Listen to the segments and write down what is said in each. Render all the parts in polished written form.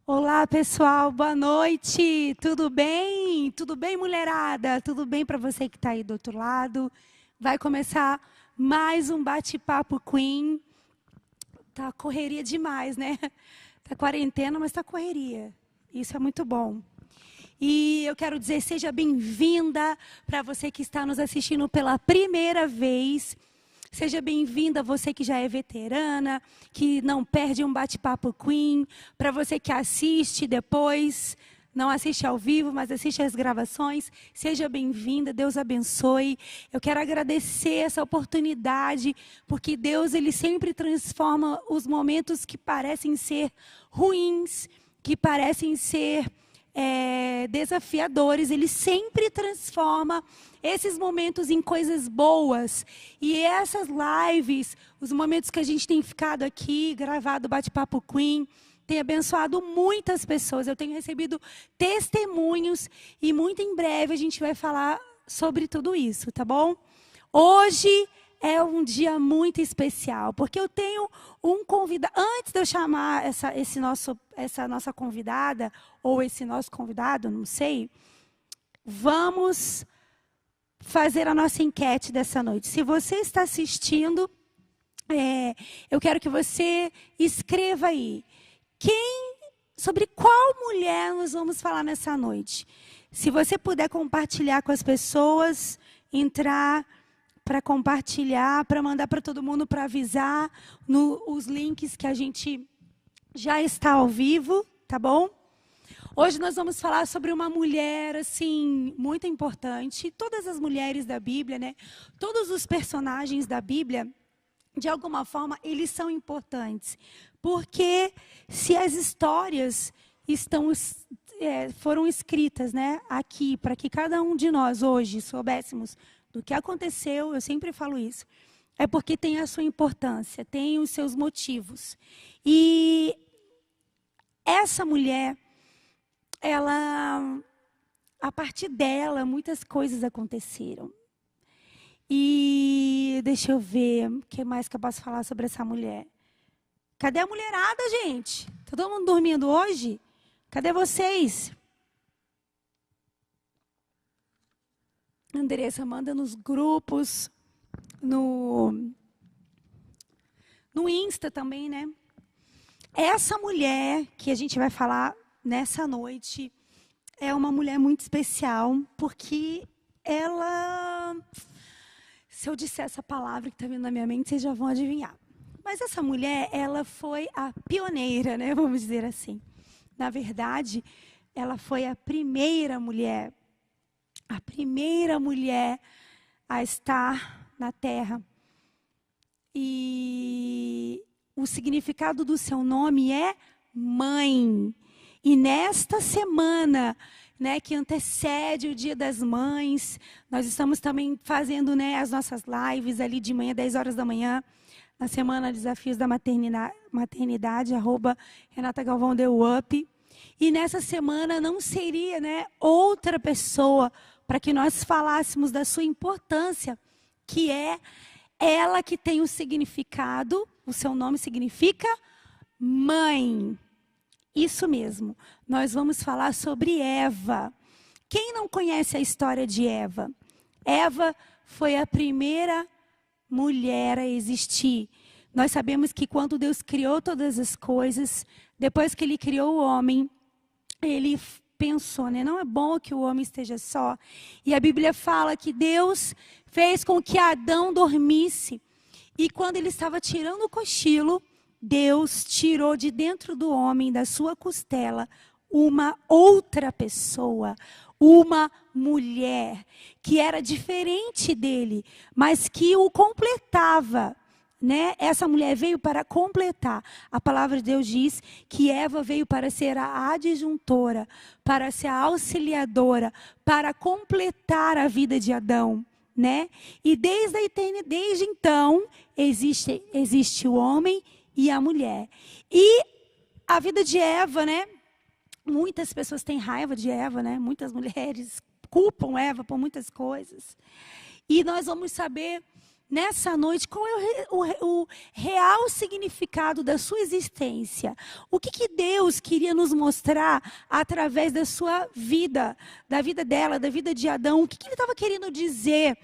Olá, pessoal, boa noite. Tudo bem? Tudo bem, mulherada? Tudo bem para você que está aí do outro lado? Vai começar mais um bate-papo Queen. Tá correria demais, né? Tá quarentena, mas tá correria. Isso é muito bom. E eu quero dizer, seja bem-vinda para você que está nos assistindo pela primeira vez. Seja bem-vinda você que já é veterana, que não perde um bate-papo Queen. Para você que assiste depois, não assiste ao vivo, mas assiste às gravações. Seja bem-vinda, Deus abençoe. Eu quero agradecer essa oportunidade, porque Deus ele sempre transforma os momentos que parecem ser ruins, que parecem ser desafiadores, ele sempre transforma esses momentos em coisas boas. E essas lives, os momentos que a gente tem ficado aqui, gravado Bate-Papo Queen, tem abençoado muitas pessoas. Eu tenho recebido testemunhos e muito em breve a gente vai falar sobre tudo isso, tá bom? Hoje é um dia muito especial, porque eu tenho um convidado. Antes de eu chamar essa nossa convidada, ou esse nosso convidado, não sei, vamos fazer a nossa enquete dessa noite. Se você está assistindo, eu quero que você escreva aí. Sobre qual mulher nós vamos falar nessa noite? Se você puder compartilhar com as pessoas, entrar para compartilhar, para mandar para todo mundo, para avisar os links que a gente já está ao vivo, tá bom? Hoje nós vamos falar sobre uma mulher, assim, muito importante. Todas as mulheres da Bíblia, né? Todos os personagens da Bíblia, de alguma forma, eles são importantes. Porque se as histórias foram escritas, né, aqui, para que cada um de nós hoje soubéssemos do que aconteceu, eu sempre falo isso, é porque tem a sua importância, tem os seus motivos. E essa mulher, a partir dela, muitas coisas aconteceram. E deixa eu ver, o que mais que eu posso falar sobre essa mulher? Cadê a mulherada, gente? Tá todo mundo dormindo hoje? Cadê vocês? Andressa, manda nos grupos, no Insta também, né? Essa mulher que a gente vai falar nessa noite é uma mulher muito especial, porque ela, se eu disser essa palavra que está vindo na minha mente, vocês já vão adivinhar. Mas essa mulher, ela foi a pioneira, né? Vamos dizer assim. Na verdade, ela foi a primeira mulher a estar na Terra. E o significado do seu nome é mãe. E nesta semana, né, que antecede o Dia das Mães, nós estamos também fazendo, né, as nossas lives ali de manhã, 10 horas da manhã, na semana Desafios da Maternidade, @Renata Galvão deu up. E nessa semana não seria, né, outra pessoa para que nós falássemos da sua importância, que é ela que tem o significado, o seu nome significa mãe. Isso mesmo, nós vamos falar sobre Eva. Quem não conhece a história de Eva? Eva foi a primeira mulher a existir. Nós sabemos que quando Deus criou todas as coisas, depois que Ele criou o homem, Ele pensou, né? Não é bom que o homem esteja só. E a Bíblia fala que Deus fez com que Adão dormisse. E quando ele estava tirando o cochilo, Deus tirou de dentro do homem, da sua costela, uma outra pessoa, uma mulher, que era diferente dele, mas que o completava. Né? Essa mulher veio para completar. A palavra de Deus diz que Eva veio para ser a adjuntora, para ser a auxiliadora, para completar a vida de Adão. Né? E desde então, existe o homem e a mulher. E a vida de Eva, né? Muitas pessoas têm raiva de Eva, né? Muitas mulheres culpam Eva por muitas coisas. E nós vamos saber nessa noite, qual é o real significado da sua existência. O que Deus queria nos mostrar através da sua vida, da vida dela, da vida de Adão. O que Ele estava querendo dizer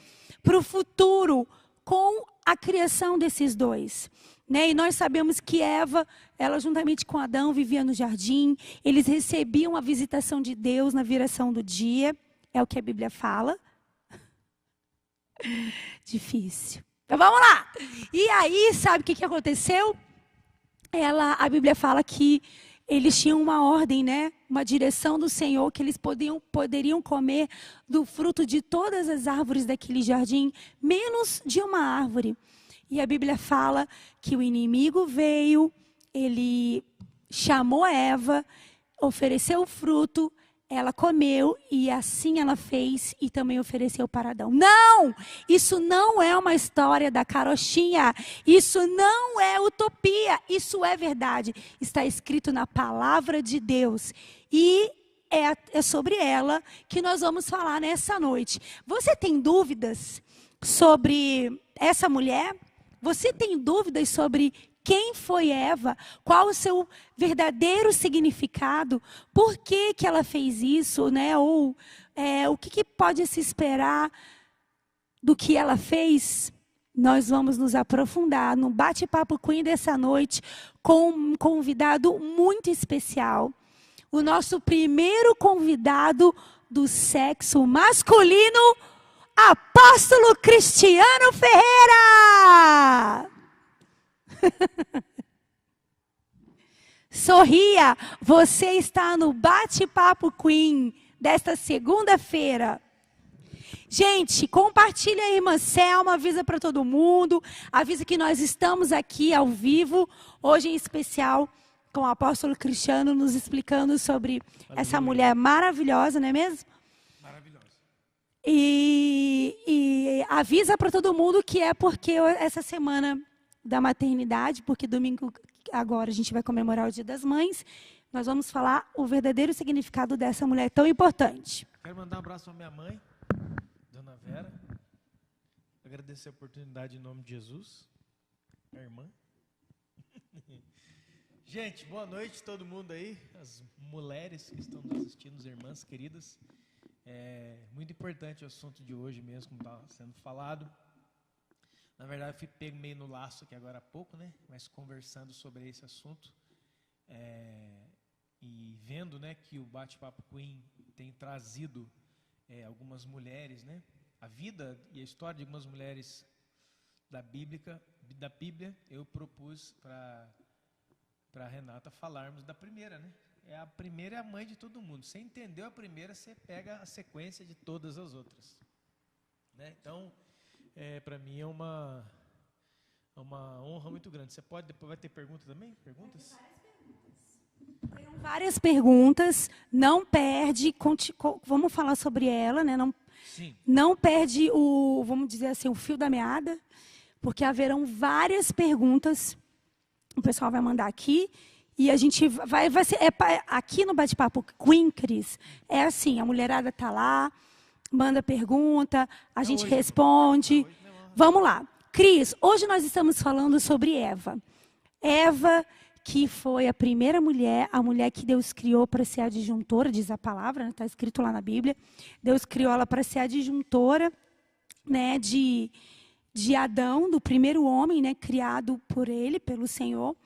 para o futuro com a criação desses dois. Né? E nós sabemos que Eva, ela juntamente com Adão, vivia no jardim. Eles recebiam a visitação de Deus na viração do dia. É o que a Bíblia fala. Difícil. Então vamos lá. E aí, sabe o que aconteceu? A Bíblia fala que eles tinham uma ordem, né? Uma direção do Senhor, que eles poderiam comer do fruto de todas as árvores daquele jardim, menos de uma árvore. E a Bíblia fala que o inimigo veio, ele chamou Eva, ofereceu o fruto, ela comeu e assim ela fez e também ofereceu para Adão. Não! Isso não é uma história da carochinha. Isso não é utopia. Isso é verdade. Está escrito na palavra de Deus. E é sobre ela que nós vamos falar nessa noite. Você tem dúvidas sobre essa mulher? Você tem dúvidas sobre quem foi Eva? Qual o seu verdadeiro significado? Por que ela fez isso? Né? Ou o que pode se esperar do que ela fez? Nós vamos nos aprofundar no bate-papo Queen dessa noite com um convidado muito especial. O nosso primeiro convidado do sexo masculino, Apóstolo Cristiano Ferreira! Sorria, você está no Bate-Papo Queen desta segunda-feira. Gente, compartilha aí, irmã Selma, avisa para todo mundo, avisa que nós estamos aqui ao vivo, hoje em especial com o apóstolo Cristiano nos explicando sobre essa mulher maravilhosa, não é mesmo? Maravilhosa. E avisa para todo mundo que é porque essa semana da maternidade, porque domingo agora a gente vai comemorar o Dia das Mães, nós vamos falar o verdadeiro significado dessa mulher tão importante. Quero mandar um abraço para minha mãe, Dona Vera. Agradecer a oportunidade em nome de Jesus, minha irmã. Gente, boa noite todo mundo aí, as mulheres que estão nos assistindo, as irmãs queridas. É muito importante o assunto de hoje mesmo, como está sendo falado. Na verdade, eu fui pego meio no laço aqui agora há pouco, né? Mas conversando sobre esse assunto e vendo, né, que o Bate-Papo Queen tem trazido algumas mulheres, né? A vida e a história de algumas mulheres da Bíblia, eu propus para a Renata falarmos da primeira, né? A primeira é a mãe de todo mundo. Você entendeu a primeira, você pega a sequência de todas as outras, né? Então, para mim é uma honra muito grande. Você pode, depois vai ter pergunta também? Perguntas? Tem várias perguntas. Não perde, vamos falar sobre ela, né? Não perde vamos dizer assim, o fio da meada, porque haverão várias perguntas. O pessoal vai mandar aqui. E a gente vai ser aqui no Bate-Papo Queen, Cris, é assim, a mulherada está lá, manda pergunta, a gente responde. Vamos lá. Cris, hoje nós estamos falando sobre Eva. Eva, que foi a primeira mulher, a mulher que Deus criou para ser adjuntora, diz a palavra, está escrito lá na Bíblia. Deus criou ela para ser adjuntora, né, de Adão, do primeiro homem, né, criado por ele, pelo Senhor.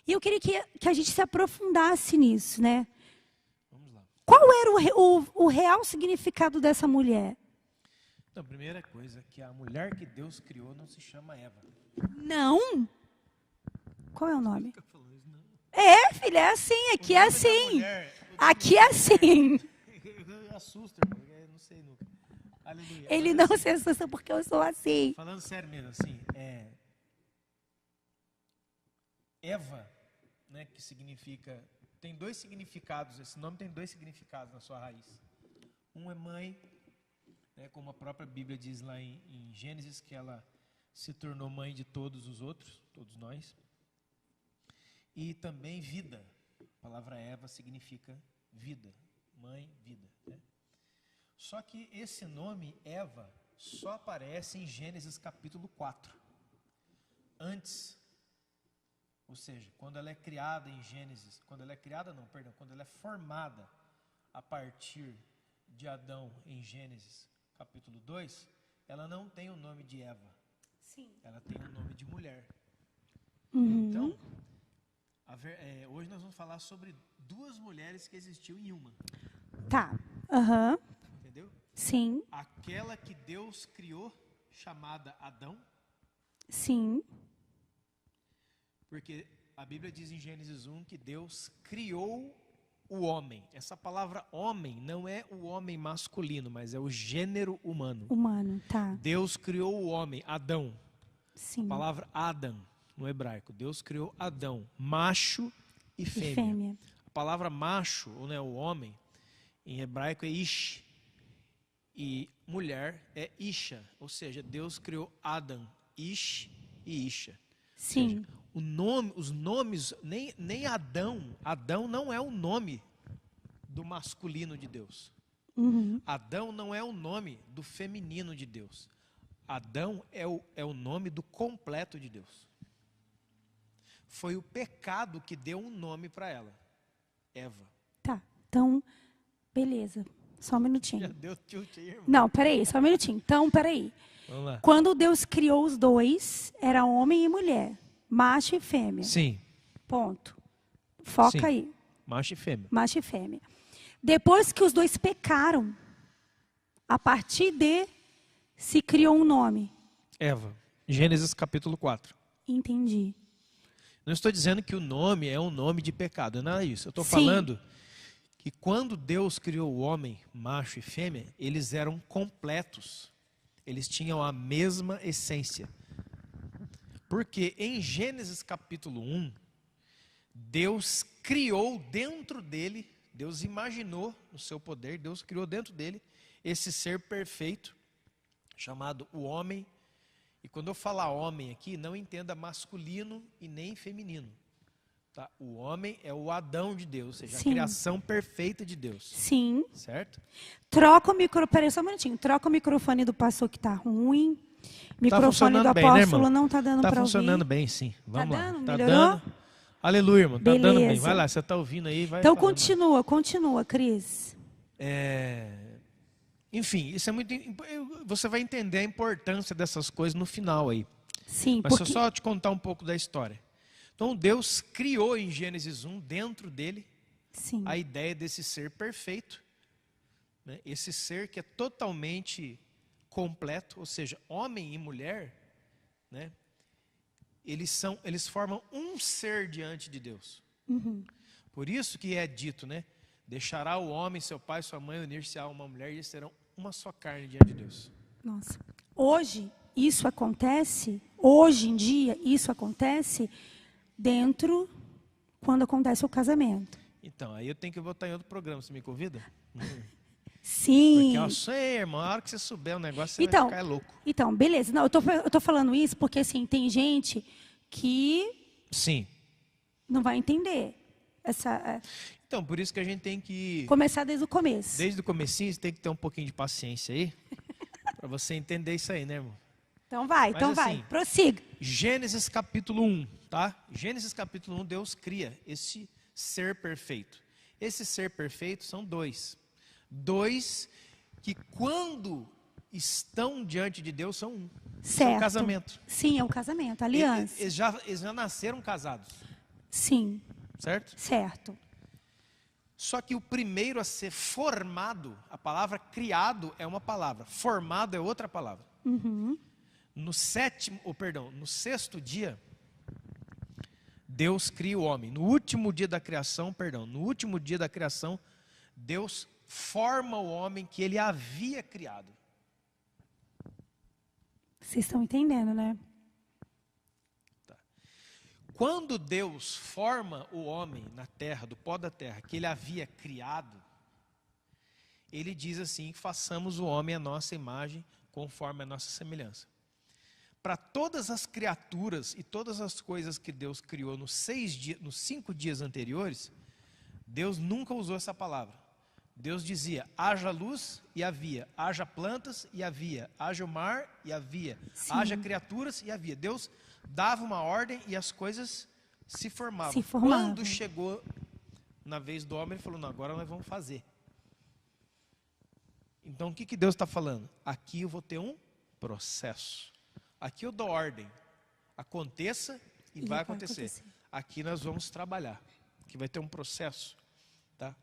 E eu queria que a gente se aprofundasse nisso, né? Vamos lá. Qual era o real significado dessa mulher? Então, a primeira coisa é que a mulher que Deus criou não se chama Eva. Não? Qual é o nome? Fica falando isso, não. Filha, é assim, aqui é assim. Aqui é assim. Eu assusto, irmão, eu não sei nunca. Aleluia. Ele não se assusta porque eu sou assim. Falando sério mesmo, assim, Eva, né, que significa, tem dois significados, esse nome tem dois significados na sua raiz. Um é mãe, né, como a própria Bíblia diz lá em Gênesis, que ela se tornou mãe de todos os outros, todos nós. E também vida, a palavra Eva significa vida, mãe, vida, né? Só que esse nome, Eva, só aparece em Gênesis capítulo 4. Antes, ou seja, quando ela é criada em Gênesis, quando ela é formada a partir de Adão em Gênesis capítulo 2, ela não tem o nome de Eva. Sim. Ela tem o nome de mulher. Uhum. Então, hoje nós vamos falar sobre duas mulheres que existiam em uma. Tá. Aham. Entendeu? Sim. Aquela que Deus criou, chamada Adão. Sim. Porque a Bíblia diz em Gênesis 1 que Deus criou o homem. Essa palavra homem não é o homem masculino, mas é o gênero humano. Humano, tá. Deus criou o homem, Adão. Sim. A palavra Adam, no hebraico. Deus criou Adão, macho e fêmea. A palavra macho, ou né, o homem, em hebraico é Ish. E mulher é Isha. Ou seja, Deus criou Adam, Ish e Isha. Sim. Seja, os nomes, nem Adão não é o nome do masculino de Deus. Uhum. Adão não é o nome do feminino de Deus. Adão é o nome do completo de Deus. Foi o pecado que deu um nome para ela, Eva. Tá, então, beleza. Só um minutinho. Já deu tilt aí, irmão? Não, peraí, só um minutinho. Então, peraí. Vamos lá. Quando Deus criou os dois, era homem e mulher. Macho e fêmea. Sim. Ponto. Foca Sim. aí. Macho e fêmea. Macho e fêmea. Depois que os dois pecaram, a partir de se criou um nome. Eva. Gênesis capítulo 4. Entendi. Não estou dizendo que o nome é um nome de pecado, não é isso. Eu estou Sim. falando que quando Deus criou o homem, macho e fêmea, eles eram completos. Eles tinham a mesma essência. Porque em Gênesis capítulo 1, Deus criou dentro dele, Deus imaginou no seu poder, Deus criou dentro dele esse ser perfeito, chamado o homem. E quando eu falar homem aqui, não entenda masculino e nem feminino. Tá? O homem é o Adão de Deus, ou seja, Sim. a criação perfeita de Deus. Sim. Certo? Troca o microfone. Peraí, só um minutinho. Troca o microfone do pastor que está ruim. O microfone funcionando do bem, né, apóstolo irmão? não está dando para Está ouvir. funcionando bem, sim. Vamos Tá lá. dando? Tá Melhorou? dando. Aleluia, irmão. Tá dando bem. Beleza. Vai lá, você está ouvindo aí, vai Então falando. continua, Cris. Enfim, isso é muito. Você vai entender a importância dessas coisas no final aí. Sim, Mas porque... deixa eu só te contar um pouco da história. Então Deus criou em Gênesis 1, dentro dele, Sim. a ideia desse ser perfeito. Né? Esse ser que é totalmente completo, ou seja, homem e mulher, né? Eles formam um ser diante de Deus. Uhum. Por isso que é dito, né? Deixará o homem, seu pai, sua mãe, unir-se a uma mulher e eles serão uma só carne diante de Deus. Nossa. Hoje em dia, isso acontece dentro, quando acontece o casamento. Então, aí eu tenho que botar em outro programa, você me convida? Sim. Porque eu sei, irmão, a hora que você souber o negócio, você Então, vai ficar louco. Então, beleza. Não, eu tô falando isso porque, assim, tem gente que Sim. não vai entender. Então, por isso que a gente tem que... Começar desde o começo. Desde o comecinho, você tem que ter um pouquinho de paciência aí, para você entender isso aí, né, irmão? Então vai, assim, prossiga. Gênesis capítulo 1, tá? Gênesis capítulo 1, Deus cria esse ser perfeito. Esse ser perfeito são dois. Dois que quando estão diante de Deus são um. Certo. É o casamento. Sim, é o casamento, a aliança. Eles já nasceram casados. Sim. Certo? Certo. Só que o primeiro a ser formado, a palavra criado é uma palavra, formado é outra palavra. Uhum. No sexto dia, Deus cria o homem. No último dia da criação, Deus forma o homem que ele havia criado. Vocês estão entendendo, né? Tá. Quando Deus forma o homem na terra, do pó da terra, que ele havia criado, ele diz assim: façamos o homem à nossa imagem, conforme a nossa semelhança. Para todas as criaturas e todas as coisas que Deus criou nos 5 dias anteriores, Deus nunca usou essa palavra. Deus dizia, haja luz e havia, haja plantas e havia, haja o mar e havia, Sim. haja criaturas e havia. Deus dava uma ordem e as coisas se formavam. Se formavam. Quando chegou na vez do homem, ele falou, não, agora nós vamos fazer. Então o que Deus está falando? Aqui eu vou ter um processo. Aqui eu dou ordem. Aconteça e vai acontecer. Aqui nós vamos trabalhar. Aqui vai ter um processo. Tá?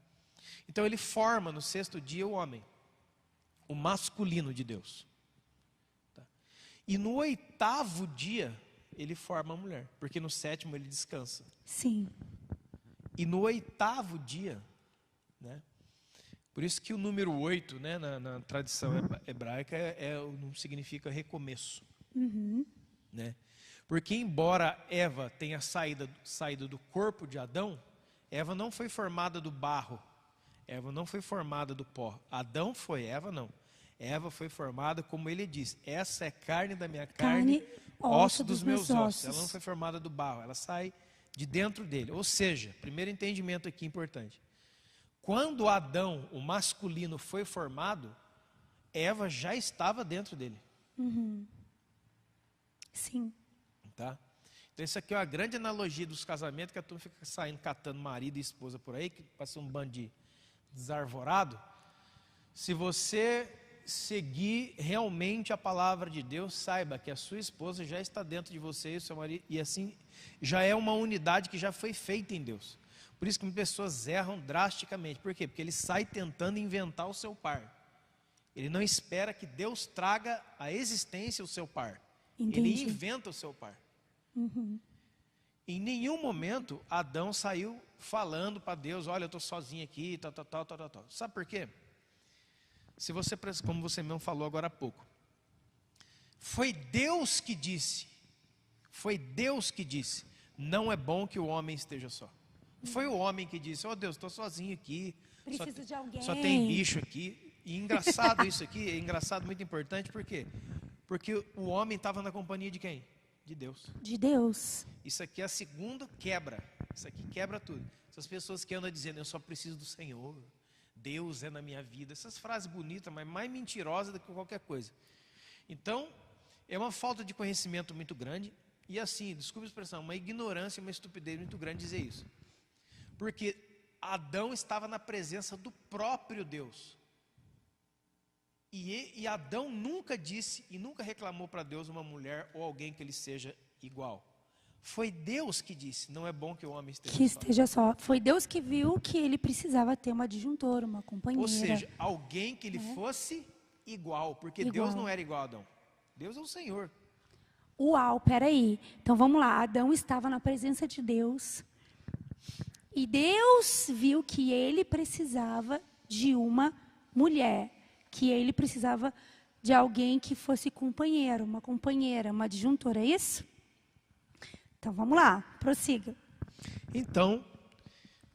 Então ele forma no 6º dia o homem, o masculino de Deus. Tá? E no 8º dia ele forma a mulher, porque no 7º ele descansa. Sim. E no 8º dia, né? Por isso que o número 8, né, na tradição hebraica não significa recomeço. Né? Porque embora Eva tenha saído do corpo de Adão, Eva não foi formada do barro. Eva não foi formada do pó. Adão foi, Eva não. Eva foi formada, como ele diz, essa é carne da minha carne, osso dos meus ossos. Ela não foi formada do barro, ela sai de dentro dele. Ou seja, primeiro entendimento aqui importante. Quando Adão, o masculino, foi formado, Eva já estava dentro dele. Sim. Tá? Então isso aqui é uma grande analogia dos casamentos, que a turma fica saindo, catando marido e esposa por aí, que passa um bando de desarvorado. Se você seguir realmente a palavra de Deus, saiba que a sua esposa já está dentro de você e o seu marido, e assim já é uma unidade que já foi feita em Deus. Por isso que pessoas erram drasticamente. Por quê? Porque ele sai tentando inventar o seu par. Ele não espera que Deus traga à existência o seu par. Entendi. Ele inventa o seu par. Em nenhum momento Adão saiu falando para Deus, olha, eu estou sozinho aqui, tal. Sabe por quê? Se você, como você mesmo falou agora há pouco, foi Deus que disse, não é bom que o homem esteja só. Foi o homem que disse, oh Deus, estou sozinho aqui, Preciso de alguém. Só tem bicho aqui. E engraçado isso aqui, é engraçado, muito importante, por quê? Porque o homem estava na companhia de quem? De Deus. De Deus. Isso aqui é a segunda quebra. Isso aqui quebra tudo. Essas pessoas que andam dizendo, eu só preciso do Senhor, Deus é na minha vida. Essas frases bonitas, mas mais mentirosas do que qualquer coisa. Então, é uma falta de conhecimento muito grande. E assim, desculpe a expressão, uma ignorância, uma estupidez muito grande dizer isso. Porque Adão estava na presença do próprio Deus. E Adão nunca disse e nunca reclamou para Deus uma mulher ou alguém que ele seja igual. Foi Deus que disse, não é bom que o homem esteja só. Foi Deus que viu que ele precisava ter uma adjuntora, uma companheira. Ou seja, alguém que lhe fosse igual, porque Deus não era igual a Adão. Deus é o Senhor. Uau, peraí. Então vamos lá, Adão estava na presença de Deus. E Deus viu que ele precisava de uma mulher. Que ele precisava de alguém que fosse companheiro, uma adjuntora, é isso? Então, vamos lá, prossiga. Então,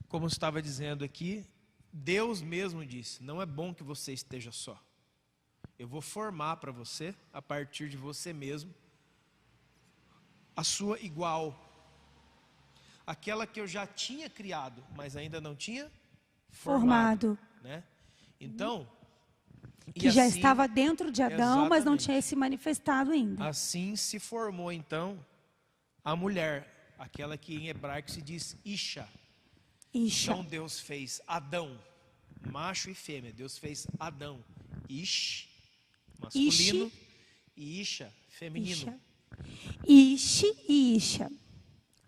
como estava dizendo aqui, Deus mesmo disse, não é bom que você esteja só. Eu vou formar para você, a partir de você mesmo, a sua igual. Aquela que eu já tinha criado, mas ainda não tinha formado. Né? Então... que já estava dentro de Adão, mas não tinha se manifestado ainda. Assim se formou, então, a mulher, aquela que em hebraico se diz Isha. Então Deus fez Adão, macho e fêmea. Deus fez Adão, Ish, masculino, e Isha, feminino. Ish e Isha.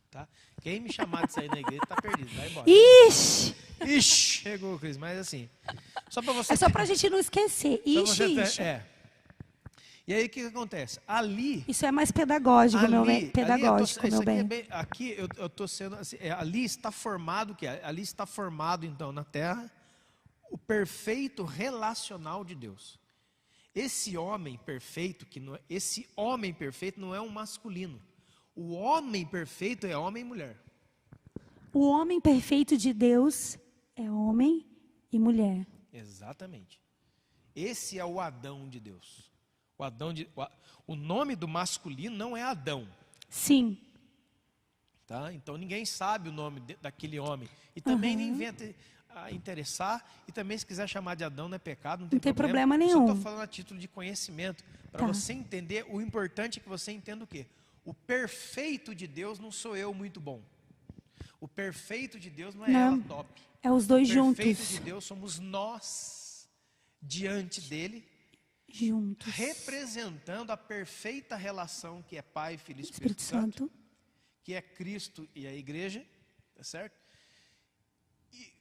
Tá? Quem me chamar de sair na igreja está perdido, vai embora. Ish! Ixi, chegou, Cris, mas assim, só para você... É só para a gente não esquecer, Isha. E aí o que acontece? Ali... Isso é mais pedagógico, meu bem. Aqui eu estou sendo... Assim, ali está formado, ali está formado, então, na terra, o perfeito relacional de Deus. Esse homem perfeito não é um masculino. O homem perfeito é homem e mulher. O homem perfeito de Deus é homem e mulher. Exatamente. Esse é o Adão de Deus. O nome do masculino não é Adão. Sim. Tá? Então ninguém sabe o nome daquele homem. E também nem inventa. a interessar. E também, se quiser chamar de Adão, não é pecado, não Não tem problema nenhum. Eu só estou falando a título de conhecimento, para você entender. O importante é que você entenda o quê? O perfeito de Deus não sou eu muito bom. O perfeito de Deus não é ela top. É os dois juntos. O perfeito de Deus somos nós, diante dele, juntos, representando a perfeita relação que é Pai, Filho e Espírito Santo, que é Cristo e a igreja, tá certo?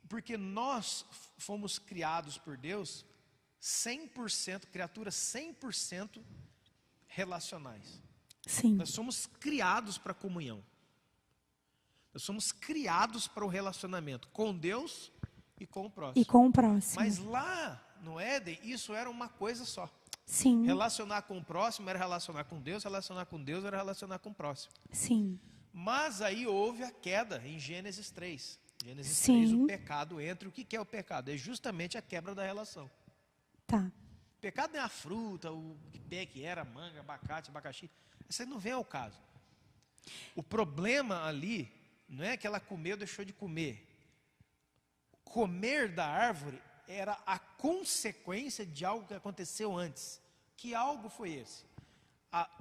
Porque nós fomos criados por Deus 100%, criaturas 100% relacionais. Sim. Nós somos criados para a comunhão. Nós somos criados para o relacionamento com Deus e com o próximo. E com o próximo. Mas lá no Éden, isso era uma coisa só. Sim. Relacionar com o próximo era relacionar com Deus, relacionar com Deus era relacionar com o próximo. Sim. Mas aí houve a queda em Gênesis 3. Gênesis Sim. 3, o pecado entra. O que é o pecado? É justamente a quebra da relação. Tá. O pecado não é a fruta, o que pé que era, manga, abacate, abacaxi. Isso não vem ao caso. O problema ali não é que ela comeu ou deixou de comer. Comer da árvore era a consequência de algo que aconteceu antes. Que algo foi esse?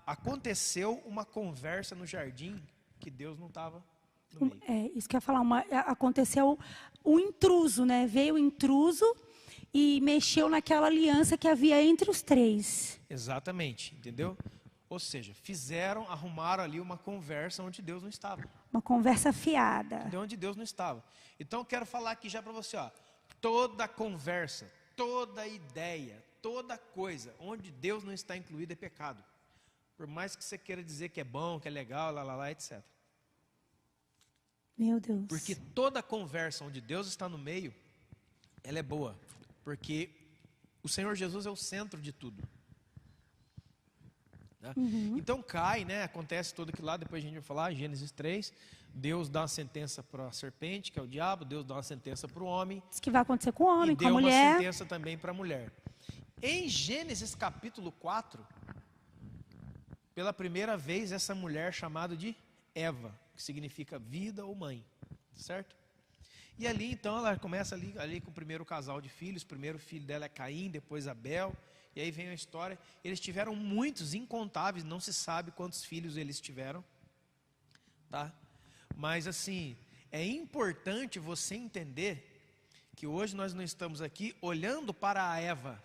Aconteceu uma conversa no jardim que Deus não estava no meio. É, isso que eu ia falar. Aconteceu um intruso, né? Veio o intruso e mexeu naquela aliança que havia entre os três. Exatamente, entendeu? Ou seja, arrumaram ali uma conversa onde Deus não estava. Uma conversa fiada. De onde Deus não estava. Então eu quero falar aqui já para você, ó. Toda conversa, toda ideia, toda coisa onde Deus não está incluído é pecado. Por mais que você queira dizer que é bom, que é legal, etc. Meu Deus. Porque toda conversa onde Deus está no meio, ela é boa. Porque o Senhor Jesus é o centro de tudo. Né? Uhum. Então cai, né? Acontece tudo aquilo lá, depois a gente vai falar, Gênesis 3, Deus dá uma sentença para a serpente, que é o diabo, Deus dá uma sentença para o homem. Isso que vai acontecer com o homem, com a mulher. E deu uma sentença também para a mulher. Em Gênesis capítulo 4, pela primeira vez, essa mulher chamada de Eva, que significa vida ou mãe, certo? E ali então ela começa ali com o primeiro casal de filhos, o primeiro filho dela é Caim, depois Abel. E aí vem a história, eles tiveram muitos, incontáveis, não se sabe quantos filhos eles tiveram, tá? Mas assim, é importante você entender que hoje nós não estamos aqui olhando para a Eva.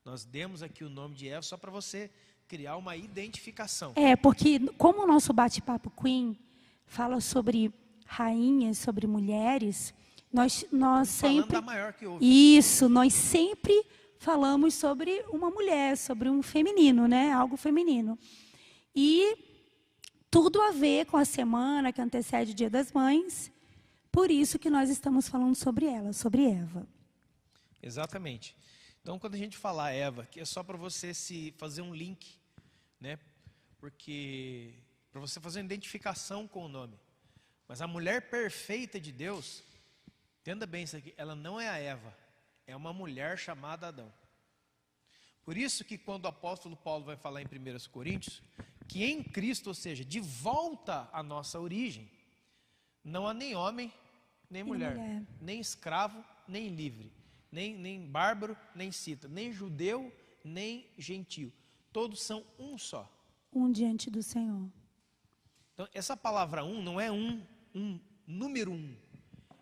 Nós demos aqui o nome de Eva só para você criar uma identificação. É, porque como o nosso bate-papo Queen fala sobre rainhas, sobre mulheres, nós sempre... Falando da maior que houve. Isso, nós sempre... falamos sobre uma mulher, sobre um feminino, né? Algo feminino. E tudo a ver com a semana que antecede o Dia das Mães. Por isso que nós estamos falando sobre ela, sobre Eva. Exatamente. Então, quando a gente falar Eva, que é só para você se fazer um link, né? Porque para você fazer uma identificação com o nome. Mas a mulher perfeita de Deus, entenda bem isso aqui, ela não é a Eva. É uma mulher chamada Adão. Por isso que quando o apóstolo Paulo vai falar em 1 Coríntios, que em Cristo, ou seja, de volta à nossa origem, não há nem homem, nem mulher, nem escravo, nem livre, nem bárbaro, nem cita, nem judeu, nem gentio. Todos são um só. Um diante do Senhor. Então, essa palavra um não é número um.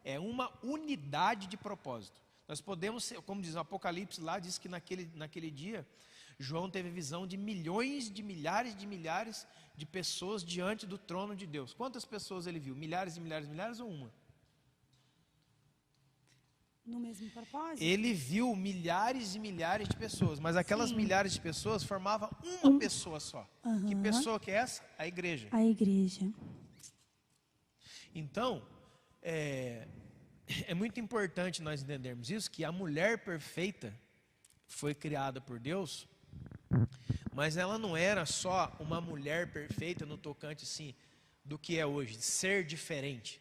É uma unidade de propósito. Nós podemos, como diz o Apocalipse lá, diz que naquele dia, João teve visão de milhões, de milhares de pessoas diante do trono de Deus. Quantas pessoas ele viu? Milhares e milhares e milhares ou uma? No mesmo propósito? Ele viu milhares e milhares de pessoas, mas aquelas milhares de pessoas formavam uma pessoa só. Uhum. Que pessoa que é essa? A igreja. A igreja. Então, é muito importante nós entendermos isso, que a mulher perfeita foi criada por Deus, mas ela não era só uma mulher perfeita no tocante assim, do que é hoje, de ser diferente,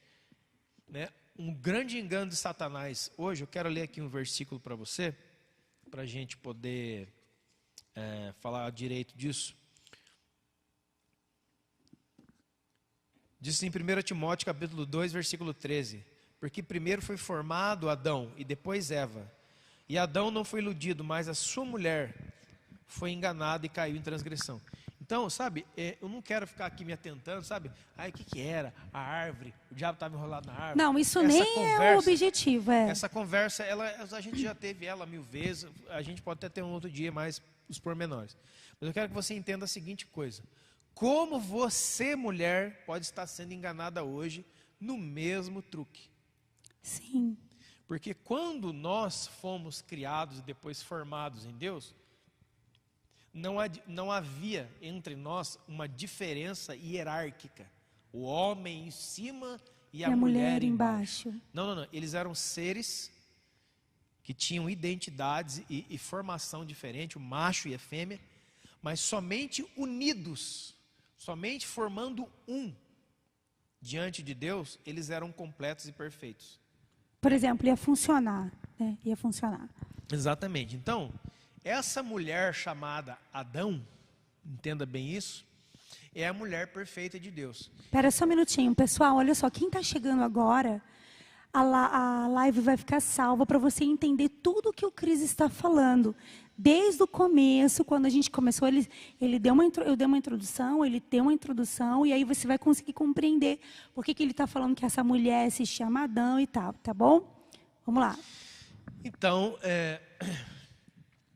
né? Um grande engano de Satanás. Hoje eu quero ler aqui um versículo para você, para a gente poder falar direito disso. Diz em 1 Timóteo capítulo 2, versículo 13: Porque primeiro foi formado Adão e depois Eva. E Adão não foi iludido, mas a sua mulher foi enganada e caiu em transgressão. Então, sabe, eu não quero ficar aqui me atentando, sabe? Ai, o que era? A árvore, o diabo estava enrolado na árvore. Não, isso nem é o objetivo. Essa conversa, a gente já teve ela 1000 vezes, a gente pode até ter um outro dia mais os pormenores. Mas eu quero que você entenda a seguinte coisa. Como você, mulher, pode estar sendo enganada hoje no mesmo truque? Sim. Porque quando nós fomos criados e depois formados em Deus, não havia entre nós uma diferença hierárquica. O homem em cima e a mulher embaixo. Não. Eles eram seres que tinham identidades e formação diferente, o macho e a fêmea, mas somente unidos, somente formando um diante de Deus, eles eram completos e perfeitos. Por exemplo, ia funcionar, né? Ia funcionar. Exatamente. Então, essa mulher chamada Adão, entenda bem isso, é a mulher perfeita de Deus. Espera só um minutinho, pessoal, olha só, quem está chegando agora, a live vai ficar salva para você entender tudo que o Cris está falando. Desde o começo, quando a gente começou, eu dei uma introdução, ele deu uma introdução, e aí você vai conseguir compreender por que ele está falando que essa mulher se chama Adão e tal, tá bom? Vamos lá. Então, é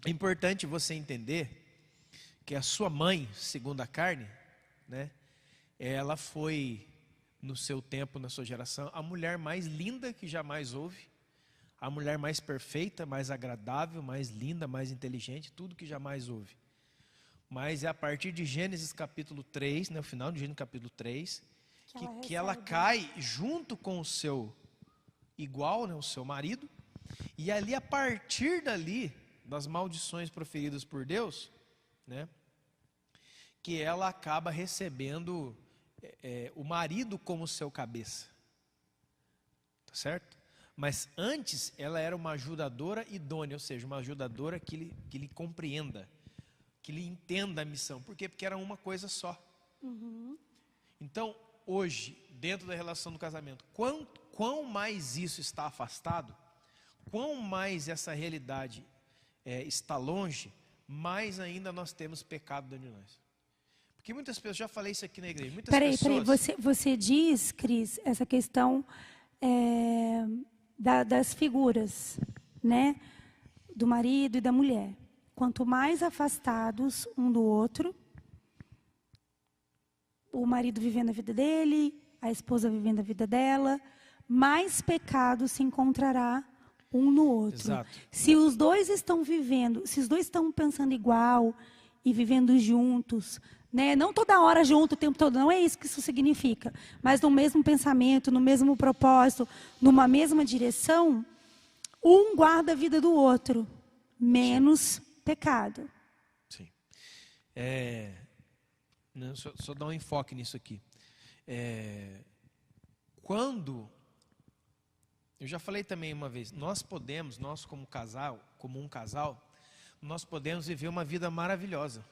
importante você entender que a sua mãe, segundo a carne, né, ela foi, no seu tempo, na sua geração, a mulher mais linda que jamais houve, a mulher mais perfeita, mais agradável, mais linda, mais inteligente, tudo que jamais houve. Mas é a partir de Gênesis capítulo 3, né, o final de Gênesis capítulo 3, que ela cai junto com o seu igual, né, o seu marido, e ali, a partir dali, das maldições proferidas por Deus, né, que ela acaba recebendo o marido como seu cabeça. Tá certo? Mas antes ela era uma ajudadora idônea, ou seja, uma ajudadora que lhe compreenda, que lhe entenda a missão. Por quê? Porque era uma coisa só. Uhum. Então, hoje, dentro da relação do casamento, quão mais isso está afastado, quão mais essa realidade está longe, mais ainda nós temos pecado dentro de nós. Porque muitas pessoas, já falei isso aqui na igreja, muitas Peraí, pessoas... você diz, Cris, essa questão das figuras, né, do marido e da mulher. Quanto mais afastados um do outro, o marido vivendo a vida dele, a esposa vivendo a vida dela, mais pecado se encontrará um no outro. Exato. Se os dois estão vivendo, se os dois estão pensando igual e vivendo juntos, né? Não toda hora junto, o tempo todo, não é isso que isso significa, mas no mesmo pensamento, no mesmo propósito, numa mesma direção, um guarda a vida do outro, menos pecado. Sim. Só dar um enfoque nisso aqui. Quando, eu já falei também uma vez, nós como um casal, nós podemos viver uma vida maravilhosa.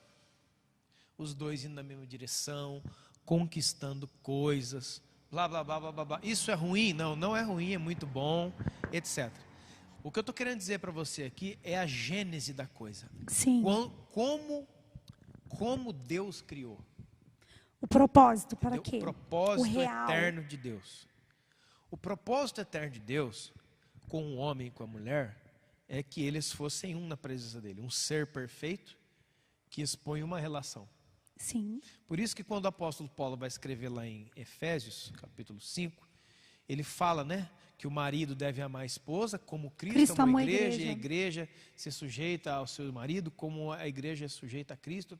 Os dois indo na mesma direção, conquistando coisas, blá, blá, blá, blá, blá, blá. Isso é ruim? Não, não é ruim, é muito bom, etc. O que eu estou querendo dizer para você aqui é a gênese da coisa. Sim. Como Deus criou. O propósito, para Entendeu? quê? O propósito O real. eterno de Deus. O propósito eterno de Deus, com o homem e com a mulher, é que eles fossem um na presença dele. Um ser perfeito que expõe uma relação. Sim. Por isso que quando o apóstolo Paulo vai escrever lá em Efésios, capítulo 5, ele fala, né, que o marido deve amar a esposa como Cristo amou a igreja, e a igreja se sujeita ao seu marido como a igreja é sujeita a Cristo.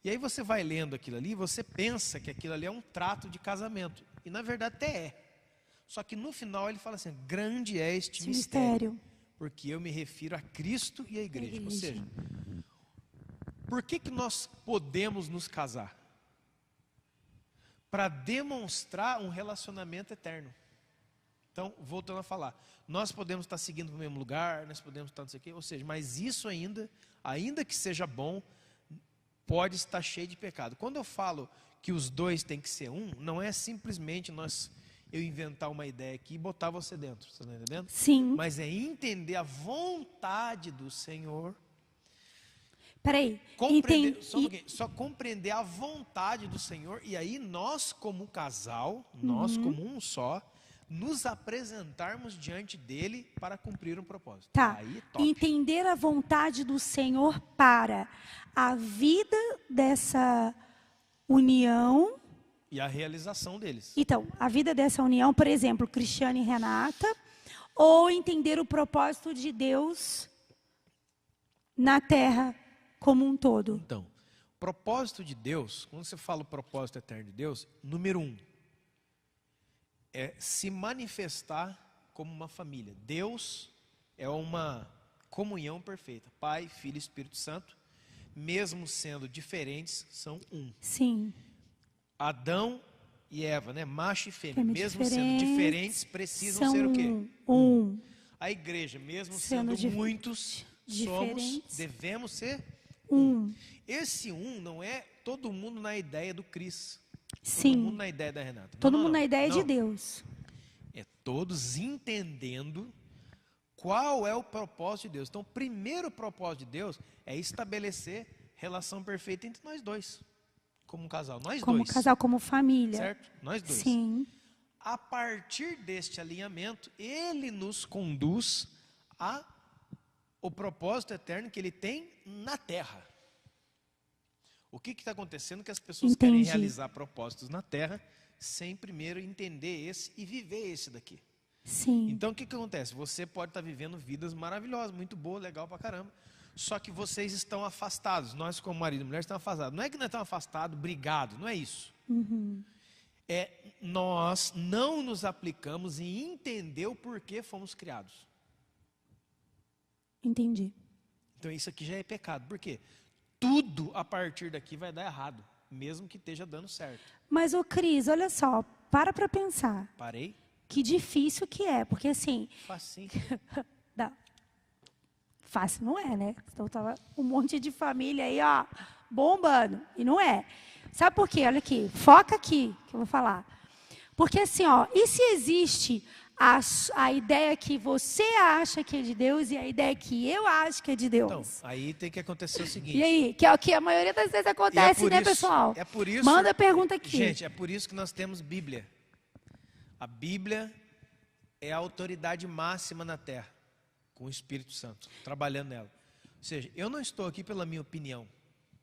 E aí você vai lendo aquilo ali, você pensa que aquilo ali é um trato de casamento. E na verdade até é. Só que no final ele fala assim, grande é este mistério. Porque eu me refiro a Cristo e a igreja. Ou seja, por que nós podemos nos casar? Para demonstrar um relacionamento eterno. Então, voltando a falar, nós podemos estar seguindo no mesmo lugar, nós podemos estar não sei o quê, ou seja, mas isso ainda que seja bom, pode estar cheio de pecado. Quando eu falo que os dois têm que ser um, não é simplesmente nós eu inventar uma ideia aqui e botar você dentro, você está entendendo? Sim. Mas é entender a vontade do Senhor. Peraí. Só compreender a vontade do Senhor, e aí nós como casal, nós como um só, nos apresentarmos diante dele para cumprir um propósito. Tá. Aí, top. Entender a vontade do Senhor para a vida dessa união. E a realização deles. Então, a vida dessa união, por exemplo, Cristiane e Renata, ou entender o propósito de Deus na terra como um todo. Então, propósito de Deus, quando você fala o propósito eterno de Deus, número 1, é se manifestar como uma família. Deus é uma comunhão perfeita. Pai, Filho e Espírito Santo, mesmo sendo diferentes, são um. Sim. Adão e Eva, né? Macho e fêmea, Fêmea mesmo sendo diferentes, precisam são ser o quê? Um. A igreja, mesmo sendo muitos, devemos ser um. Esse não é todo mundo na ideia do Cris. Sim. Todo mundo na ideia da Renata. Todo mundo na ideia de Deus. É todos entendendo qual é o propósito de Deus. Então, o primeiro propósito de Deus é estabelecer relação perfeita entre nós dois. Como um casal, nós como dois. Como casal, como família. Certo? Nós dois. Sim. A partir deste alinhamento, ele nos conduz ao propósito eterno que ele tem na terra. O que está acontecendo? Que as pessoas querem realizar propósitos na terra sem primeiro entender esse e viver esse daqui. Sim. Então, o que acontece? Você pode estar vivendo vidas maravilhosas, muito boas, legal pra caramba. Só que vocês estão afastados. Nós, como marido e mulher, estamos afastados. Não é que nós estamos afastados, brigados, não é isso. Nós não nos aplicamos em entender o porquê fomos criados. Entendi. Então, isso aqui já é pecado. Por quê? Tudo a partir daqui vai dar errado, mesmo que esteja dando certo. Mas, ô Cris, olha só, para pensar. Parei? Que difícil que é, porque assim... Facinho. Não. Fácil não é, né? Então tava um monte de família aí, ó, bombando. E não é. Sabe por quê? Olha aqui, foca aqui, que eu vou falar. Porque assim, ó, e se existe a ideia que você acha que é de Deus e a ideia que eu acho que é de Deus? Então, aí tem que acontecer o seguinte. E aí? Que é o que a maioria das vezes acontece, né, pessoal? É por isso... Manda a pergunta aqui. Gente, é por isso que nós temos Bíblia. A Bíblia é a autoridade máxima na Terra, com o Espírito Santo, trabalhando nela. Ou seja, eu não estou aqui pela minha opinião.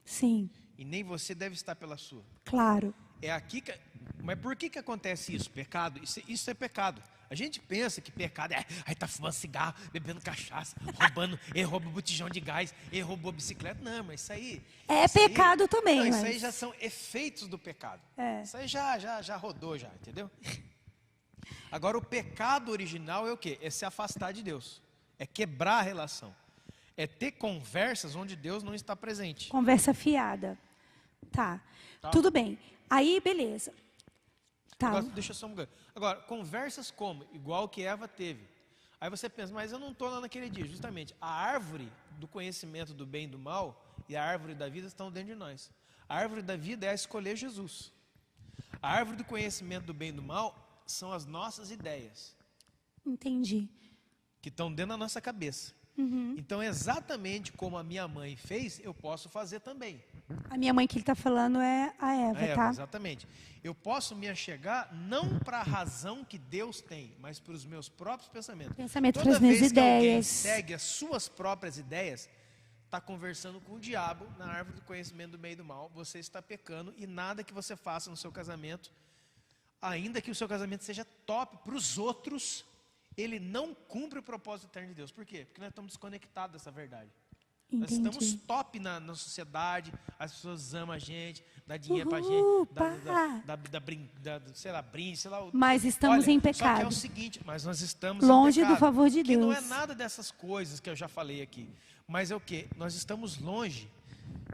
Sim. E nem você deve estar pela sua. Claro. É aqui que... Mas por que acontece isso? Pecado? Isso é pecado. A gente pensa que pecado é... Aí tá fumando cigarro, bebendo cachaça, roubando... Ele rouba botijão de gás, ele roubou bicicleta. Não, mas isso aí... É isso pecado aí, também. Não, mas... isso aí já são efeitos do pecado. Isso aí já rodou já, entendeu? Agora, o pecado original é o quê? É se afastar de Deus. É quebrar a relação. É ter conversas onde Deus não está presente. Conversa fiada. Tá. Tudo bem. Aí, beleza. Tá. Agora, deixa eu só um... Agora, conversas como? Igual que Eva teve. Aí você pensa, mas eu não estou lá naquele dia. Justamente, a árvore do conhecimento do bem e do mal e a árvore da vida estão dentro de nós. A árvore da vida é escolher Jesus. A árvore do conhecimento do bem e do mal são as nossas ideias. Entendi. Que estão dentro da nossa cabeça. Então, exatamente como a minha mãe fez, eu posso fazer também. A minha mãe que ele está falando é a Eva, tá? Exatamente. Eu posso me achegar não para a razão que Deus tem, mas para os meus próprios pensamentos. Pensamento Toda para as minhas vez que alguém ideias. segue as suas próprias ideias, está conversando com o diabo na árvore do conhecimento do bem e do mal. Você está pecando e nada que você faça no seu casamento, ainda que o seu casamento seja top para os outros, ele não cumpre o propósito eterno de Deus. Por quê? Porque nós estamos desconectados dessa verdade. Entendi. Nós estamos top na sociedade, as pessoas amam a gente, dá dinheiro pra gente, sei lá, brinde, sei lá. Mas estamos em pecado. Só que é o seguinte, mas nós estamos longe em pecado, do favor de que Deus. não é nada dessas coisas que eu já falei aqui, mas é o quê? Nós estamos longe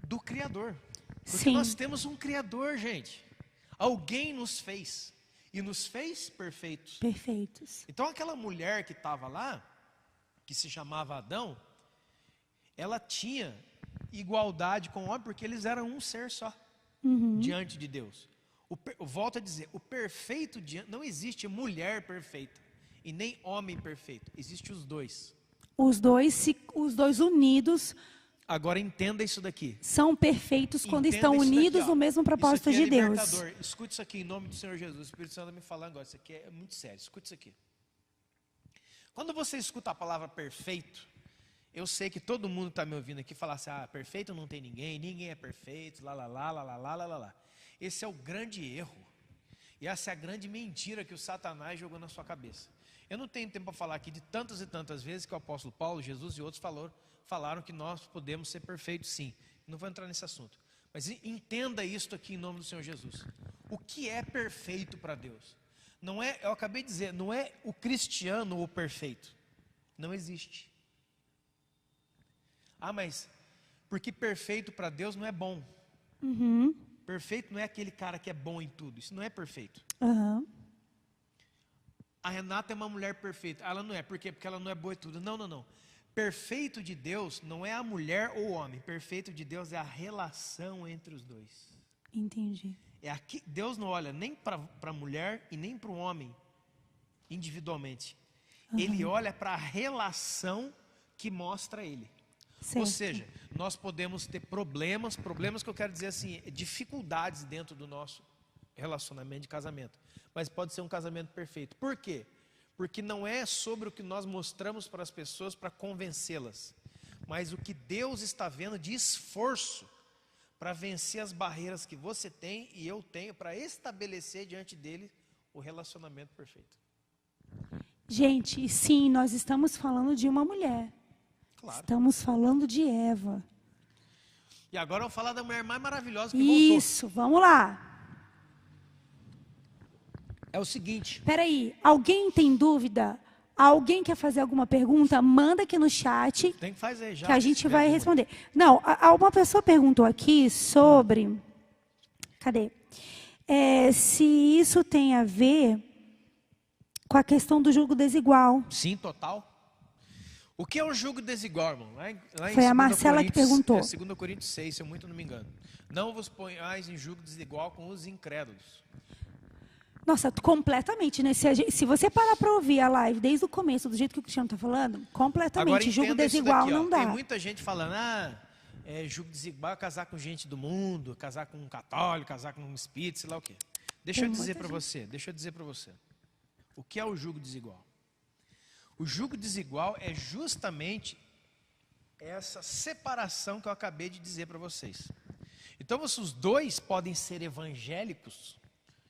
do Criador. Porque Sim. nós temos um Criador, gente. Alguém nos fez e nos fez perfeitos. Perfeitos. Então aquela mulher que estava lá, que se chamava Adão, ela tinha igualdade com o homem, porque eles eram um ser só, diante de Deus. Volto a dizer, o perfeito, não existe mulher perfeita e nem homem perfeito. Existem os dois. Os dois unidos. Agora entenda isso daqui. São perfeitos quando Entenda estão isso unidos daqui, ó. no mesmo propósito Isso aqui de é Deus. libertador. Escute isso aqui em nome do Senhor Jesus. O Espírito Santo me falando agora. Isso aqui é muito sério. Escute isso aqui. Quando você escuta a palavra perfeito, eu sei que todo mundo está me ouvindo aqui falar assim, perfeito não tem ninguém é perfeito, lá, lá, lá, lá, lá, lá, lá, lá. Esse é o grande erro. E essa é a grande mentira que o Satanás jogou na sua cabeça. Eu não tenho tempo para falar aqui de tantas e tantas vezes que o apóstolo Paulo, Jesus e outros falaram que nós podemos ser perfeitos sim. Não vou entrar nesse assunto. Mas entenda isto aqui em nome do Senhor Jesus. O que é perfeito para Deus? Não é, eu acabei de dizer, não é o cristiano o perfeito. Não existe. Mas porque perfeito para Deus não é bom. Uhum. Perfeito não é aquele cara que é bom em tudo. Isso não é perfeito. Uhum. A Renata é uma mulher perfeita. Ela não é. Por quê? Porque ela não é boa em tudo. Não. Perfeito de Deus não é a mulher ou o homem. Perfeito de Deus é a relação entre os dois. Entendi. Deus não olha nem para a mulher e nem para o homem individualmente. Uhum. Ele olha para a relação que mostra ele. Certo. Ou seja, nós podemos ter problemas que eu quero dizer assim, dificuldades dentro do nosso relacionamento de casamento. Mas pode ser um casamento perfeito. Por quê? Porque não é sobre o que nós mostramos para as pessoas para convencê-las, mas o que Deus está vendo de esforço para vencer as barreiras que você tem e eu tenho para estabelecer diante dele o relacionamento perfeito. Gente, sim, nós estamos falando de uma mulher. Claro. Estamos falando de Eva. E agora eu vou falar da mulher mais maravilhosa que voltou. Isso, vamos lá. É o seguinte. Peraí, alguém tem dúvida? Alguém quer fazer alguma pergunta? Manda aqui no chat. Tem que fazer já. Que a gente vai responder. Não, uma pessoa perguntou aqui sobre... Cadê? Se isso tem a ver com a questão do julgo desigual. Sim, total. O que é o julgo desigual, irmão? Lá em Foi a Marcela que perguntou. 2 Coríntios 6, se eu muito não me engano. Não vos ponhais em julgo desigual com os incrédulos. Nossa, completamente, né? Se você parar para ouvir a live desde o começo, do jeito que o Cristiano está falando, completamente. Agora, julgo desigual daqui, não dá. Tem muita gente falando, julgo desigual é casar com gente do mundo, casar com um católico, casar com um espírito, sei lá o quê. Deixa eu dizer para você. O que é o julgo desigual? O julgo desigual é justamente essa separação que eu acabei de dizer para vocês. Então, os dois podem ser evangélicos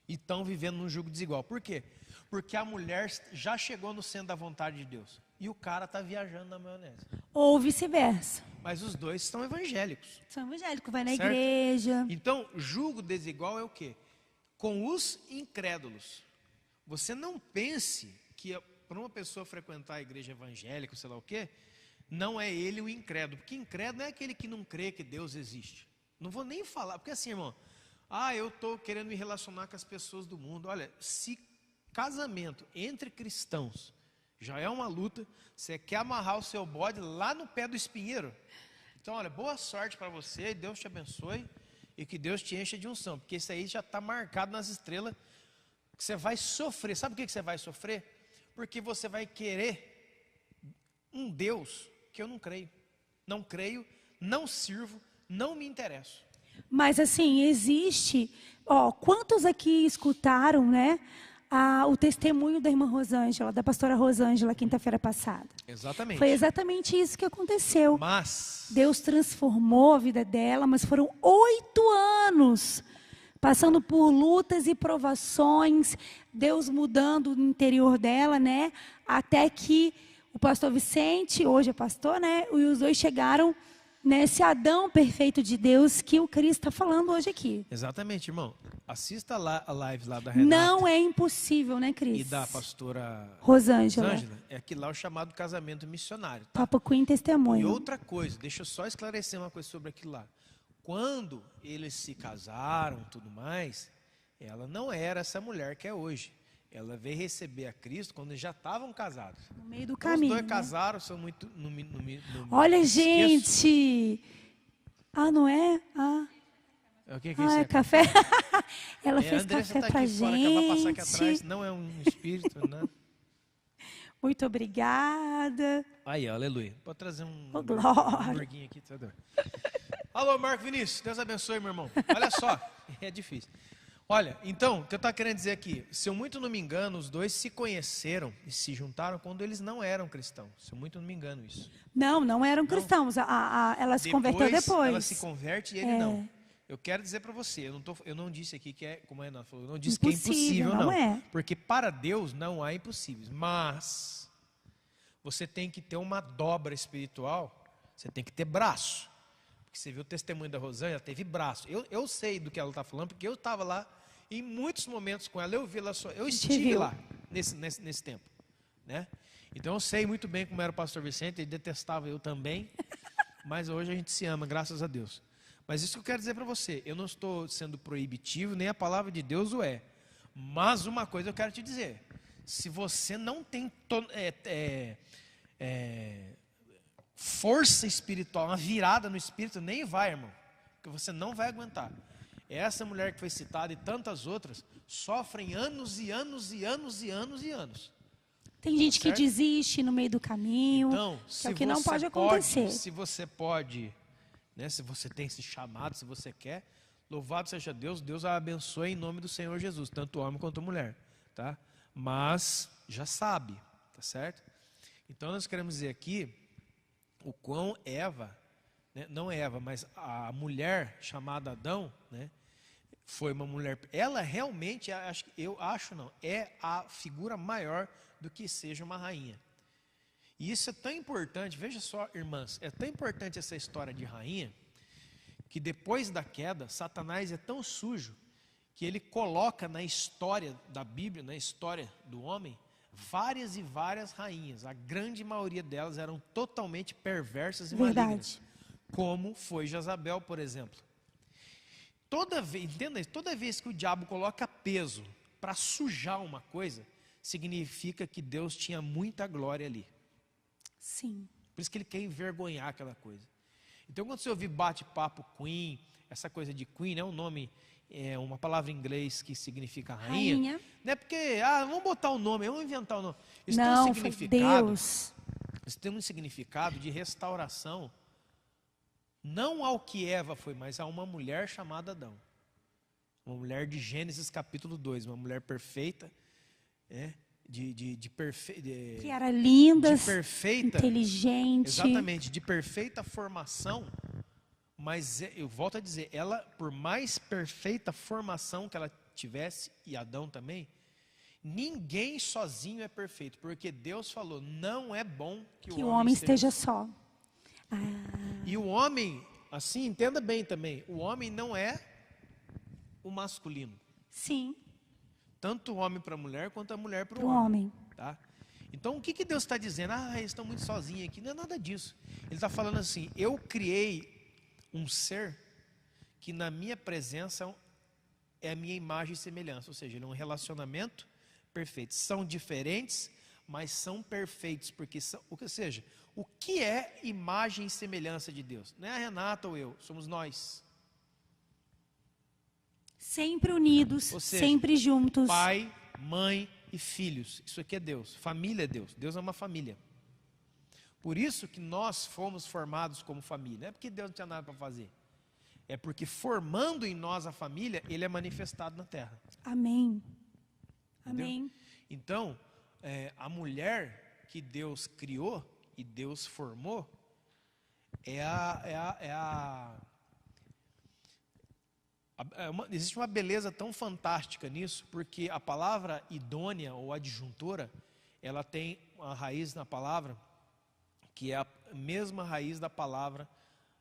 e estão vivendo num julgo desigual. Por quê? Porque a mulher já chegou no centro da vontade de Deus e o cara está viajando na maionese. Ou vice-versa. Mas os dois são evangélicos. São evangélicos, vai na certo? igreja. Então, julgo desigual é o quê? Com os incrédulos. Você não pense que para uma pessoa frequentar a igreja evangélica, sei lá o quê, não é ele o incrédulo. Porque incrédulo não é aquele que não crê que Deus existe. Não vou nem falar, porque assim, irmão, eu estou querendo me relacionar com as pessoas do mundo. Olha, se casamento entre cristãos já é uma luta, você quer amarrar o seu bode lá no pé do espinheiro. Então, olha, boa sorte para você, Deus te abençoe e que Deus te encha de unção, porque isso aí já está marcado nas estrelas, que você vai sofrer. Sabe por que você vai sofrer? Porque você vai querer um Deus que eu não creio. Não creio, não sirvo, não me interesso. Mas assim, existe... quantos aqui escutaram, né, o testemunho da irmã Rosângela, da pastora Rosângela, quinta-feira passada? Exatamente. Foi exatamente isso que aconteceu. Mas Deus transformou a vida dela, mas foram 8 anos passando por lutas e provações, Deus mudando o interior dela, né? Até que o pastor Vicente, hoje é pastor, né? E os dois chegaram nesse Adão perfeito de Deus que o Cristo está falando hoje aqui. Exatamente, irmão. Assista lá a live lá da Renata. Não é impossível, né, Cris? E da pastora Rosângela. É aquilo lá é o chamado casamento missionário. Tá? Papa Queen testemunho. E outra coisa, deixa eu só esclarecer uma coisa sobre aquilo lá. Quando eles se casaram e tudo mais, ela não era essa mulher que é hoje. Ela veio receber a Cristo quando eles já estavam casados. No meio do Então, caminho. os dois né? casaram, são muito... Olha, gente! Não é? O que é Ah, isso? é café? Ela fez Andressa café tá pra aqui fora, que ela vai passar aqui gente. atrás. Não é um espírito, né? Muito obrigada. Aí, ó, aleluia. Pode trazer um Oh, glória. hamburguinho aqui, Teodoro. Alô, Marco Vinícius. Deus abençoe, meu irmão. Olha só, é difícil. Olha, então, o que eu estava querendo dizer aqui, se eu muito não me engano, os dois se conheceram e se juntaram quando eles não eram cristãos. Se eu muito não me engano isso. Não eram cristãos. Ela se converteu depois. Ela se converte e ele não. Eu quero dizer para você, eu não disse aqui que é, como a Renato falou, eu não disse que é impossível, não. É. Porque para Deus não há impossíveis. Mas você tem que ter uma dobra espiritual, você tem que ter braço. Porque você viu o testemunho da Rosângela, ela teve braço. Eu sei do que ela está falando, porque eu estava lá em muitos momentos com ela, eu vi ela só, eu estive lá nesse tempo, né? Então eu sei muito bem como era o pastor Vicente, ele detestava eu também, mas hoje a gente se ama, graças a Deus. Mas isso que eu quero dizer para você, eu não estou sendo proibitivo, nem a palavra de Deus o é. Mas uma coisa eu quero te dizer, se você não tem força espiritual, uma virada no espírito, nem vai, irmão, porque você não vai aguentar. Essa mulher que foi citada e tantas outras sofrem anos e anos e anos e anos e anos. Tem gente que desiste no meio do caminho, então, que é o que não pode acontecer. Se você pode, né, se você tem esse chamado, se você quer, louvado seja Deus, Deus a abençoe em nome do Senhor Jesus, tanto homem quanto mulher, tá? Mas já sabe, tá certo? Então nós queremos dizer aqui o quão Eva, né, não Eva, mas a mulher chamada Adão, né, foi uma mulher, ela realmente, é a figura maior do que seja uma rainha. E isso é tão importante, veja só, irmãs, é tão importante essa história de rainha, que depois da queda, Satanás é tão sujo, que ele coloca na história da Bíblia, na história do homem, várias e várias rainhas. A grande maioria delas eram totalmente perversas e malignas. Como foi Jezabel, por exemplo. Entenda isso, toda vez que o diabo coloca peso para sujar uma coisa, significa que Deus tinha muita glória ali. Sim. Por isso que ele quer envergonhar aquela coisa. Então, quando você ouvir bate-papo Queen, essa coisa de Queen, é um nome, é uma palavra em inglês que significa rainha. Não é porque, vamos botar o nome, vamos inventar o nome. Isso não, tem um significado, Deus. Isso tem um significado de restauração, não ao que Eva foi, mas a uma mulher chamada Adão. Uma mulher de Gênesis capítulo 2, uma mulher perfeita, que era linda, de perfeita, inteligente. Exatamente, de perfeita formação, mas eu volto a dizer, ela, por mais perfeita formação que ela tivesse, e Adão também, ninguém sozinho é perfeito, porque Deus falou, não é bom que o homem esteja só. E o homem, assim, entenda bem também, o homem não é o masculino. Sim. Tanto o homem para a mulher, quanto a mulher para o homem. Tá? Então, o que Deus está dizendo? Eles estão muito sozinhos aqui. Não é nada disso. Ele está falando assim, eu criei um ser que na minha presença é a minha imagem e semelhança. Ou seja, ele é um relacionamento perfeito. São diferentes, mas são perfeitos. Ou seja, o que é imagem e semelhança de Deus? Não é a Renata ou eu, somos nós. Sempre unidos, seja, sempre juntos. Pai, mãe e filhos. Isso aqui é Deus. Família é Deus. Deus é uma família. Por isso que nós fomos formados como família. Não é porque Deus não tinha nada para fazer. É porque formando em nós a família, Ele é manifestado na terra. Amém. Entendeu? Amém. Então, a mulher que Deus criou e Deus formou existe uma beleza tão fantástica nisso, porque a palavra idônea ou adjuntora, ela tem uma raiz na palavra, que é a mesma raiz da palavra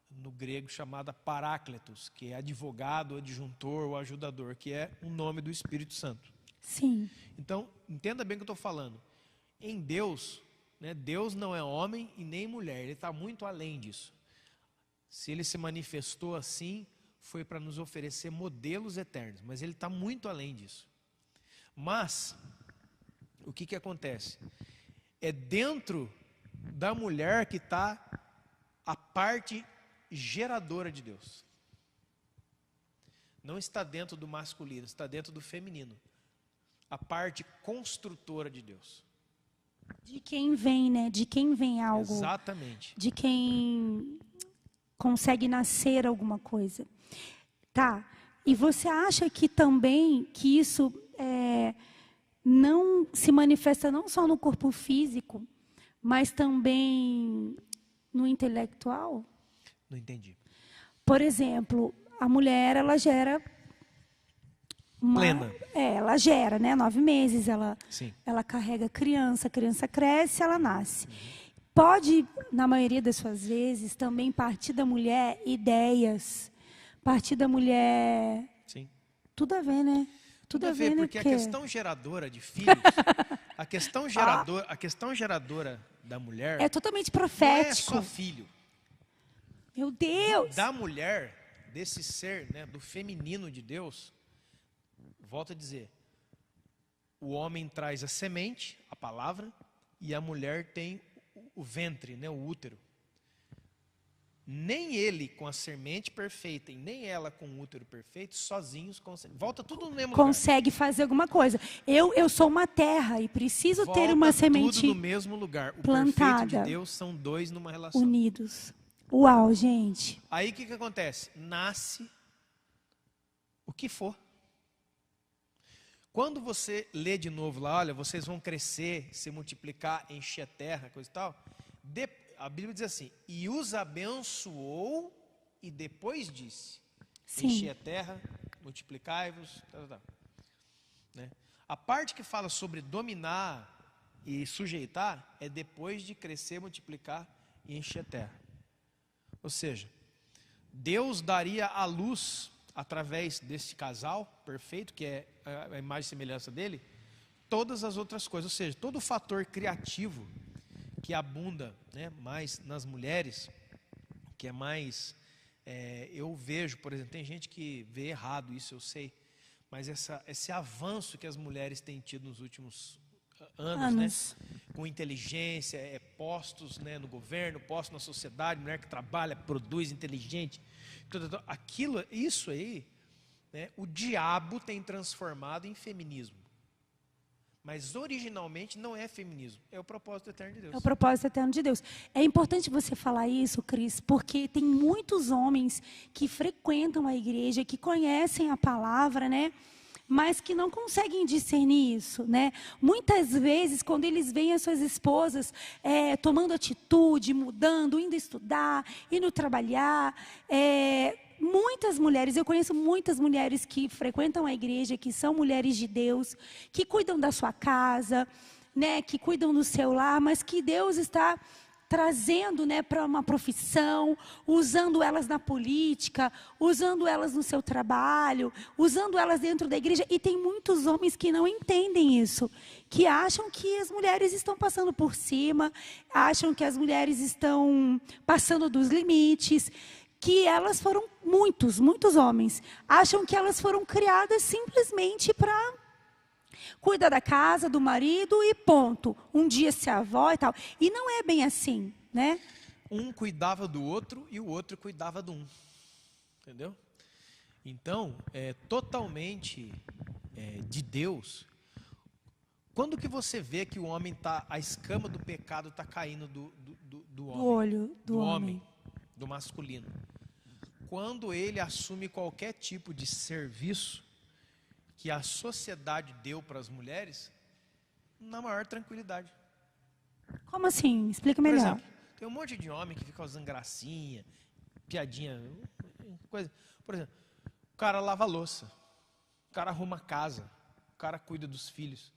no grego chamada parácletos, que é advogado, adjuntor ou ajudador, que é o nome do Espírito Santo. Sim. Então, entenda bem o que eu estou falando. Em Deus, né, Deus não é homem e nem mulher, Ele está muito além disso. Se Ele se manifestou assim, foi para nos oferecer modelos eternos, mas Ele está muito além disso. Mas, o que acontece? É dentro da mulher que está a parte geradora de Deus. Não está dentro do masculino, está dentro do feminino. A parte construtora de Deus. De quem vem, né? De quem vem algo. Exatamente. De quem consegue nascer alguma coisa. Tá. E você acha que também que isso não se manifesta não só no corpo físico, mas também no intelectual? Não entendi. Por exemplo, a mulher, ela gera plena. Ela gera, né? 9 meses, Sim. ela carrega a criança cresce, ela nasce. Pode, na maioria das suas vezes, também partir da mulher ideias, partir da mulher... Sim. Tudo a ver, né? Tudo a ver, né? Porque a questão geradora de filhos, a questão geradora da mulher... É totalmente profético. Não é só filho. Meu Deus! Da mulher, desse ser, né, do feminino de Deus, volto a dizer, o homem traz a semente, a palavra, e a mulher tem o ventre, né, o útero. Nem ele com a semente perfeita e nem ela com o útero perfeito, sozinhos conseguem. Volta tudo no mesmo lugar. Consegue fazer alguma coisa. Eu sou uma terra e preciso ter uma semente tudo no mesmo lugar. O plantada, perfeito de Deus são dois numa relação. Unidos. Uau, gente. Aí o que acontece? Nasce o que for. Quando você lê de novo lá, olha, vocês vão crescer, se multiplicar, encher a terra, coisa e tal. A Bíblia diz assim, e os abençoou e depois disse, encher a terra, multiplicai-vos, tal. Né? A parte que fala sobre dominar e sujeitar é depois de crescer, multiplicar e encher a terra. Ou seja, Deus daria à luz, através desse casal perfeito, que é a imagem e semelhança dele, todas as outras coisas. Ou seja, todo o fator criativo que abunda, né, mais nas mulheres, que é mais... eu vejo, por exemplo, tem gente que vê errado isso, eu sei, mas esse avanço que as mulheres têm tido nos últimos anos. Né? Com inteligência, postos, né, no governo, postos na sociedade, mulher que trabalha, produz, inteligente, isso aí, né, o diabo tem transformado em feminismo. Mas originalmente não é feminismo, é o propósito eterno de Deus. É o propósito eterno de Deus. É importante você falar isso, Cris, porque tem muitos homens que frequentam a igreja, que conhecem a palavra, né? Mas que não conseguem discernir isso, né? Muitas vezes, quando eles veem as suas esposas tomando atitude, mudando, indo estudar, indo trabalhar, muitas mulheres, eu conheço muitas mulheres que frequentam a igreja, que são mulheres de Deus, que cuidam da sua casa, né? Que cuidam do seu lar, mas que Deus está trazendo, né, para uma profissão, usando elas na política, usando elas no seu trabalho, usando elas dentro da igreja. E tem muitos homens que não entendem isso, que acham que as mulheres estão passando por cima, acham que as mulheres estão passando dos limites, que elas foram, muitos homens, acham que elas foram criadas simplesmente para cuida da casa, do marido e ponto. Um dia ser avó e tal. E não é bem assim, né? Um cuidava do outro e o outro cuidava do um. Entendeu? Então, é totalmente de Deus. Quando que você vê que o homem tá, a escama do pecado está caindo do homem? Do olho do homem, do masculino. Quando ele assume qualquer tipo de serviço que a sociedade deu para as mulheres, na maior tranquilidade. Como assim? Explica melhor. Por exemplo, tem um monte de homem que fica usando gracinha, piadinha, coisa. Por exemplo, o cara lava a louça, o cara arruma a casa, o cara cuida dos filhos.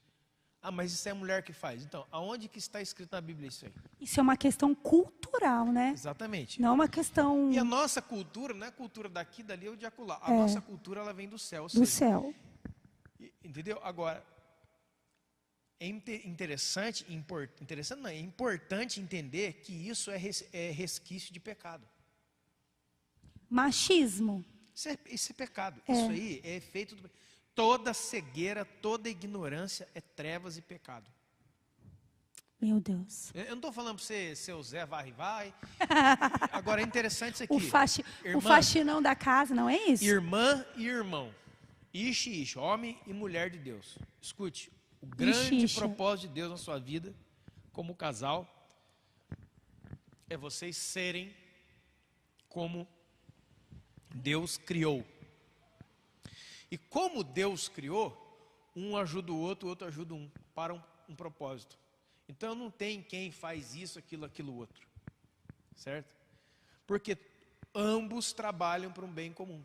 Ah, mas isso é a mulher que faz. Então, aonde que está escrito na Bíblia isso aí? Isso é uma questão cultural, né? Exatamente. Não é uma questão... E a nossa cultura, não é a cultura daqui, dali ou de acolá. A nossa cultura, ela vem do céu. Do céu. Entendeu? Agora, é interessante não, é importante entender que isso é resquício de pecado. Machismo. Isso é pecado. Isso aí é efeito do... Toda cegueira, toda ignorância é trevas e pecado. Meu Deus. Eu não estou falando para você ser o Zé Vai. Agora é interessante isso aqui. O faxinão da casa, não é isso? Irmã e irmão. Ixe, homem e mulher de Deus. Escute, o grande propósito de Deus na sua vida, como casal, é vocês serem como Deus criou. E como Deus criou, um ajuda o outro ajuda um, para um propósito. Então não tem quem faz isso, aquilo, outro. Certo? Porque ambos trabalham para um bem comum.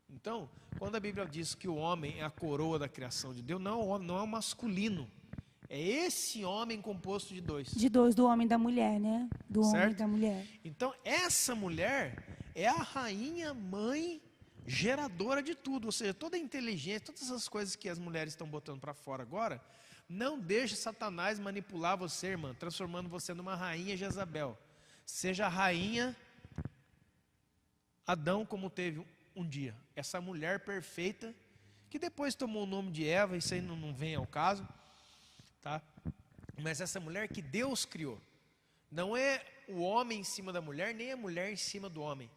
Então, quando a Bíblia diz que o homem é a coroa da criação de Deus, não é o masculino. É esse homem composto de dois. De dois, do homem e da mulher, né? Do certo? Homem e da mulher. Então, essa mulher é a rainha, mãe, geradora de tudo. Ou seja, toda a inteligência, todas essas coisas que as mulheres estão botando para fora agora, não deixe Satanás manipular você, irmã, transformando você numa rainha Jezabel. Seja a rainha Adão, como teve um dia. Essa mulher perfeita, que depois tomou o nome de Eva, isso aí não vem ao caso, tá? Mas essa mulher que Deus criou, não é o homem em cima da mulher, nem a mulher em cima do homem.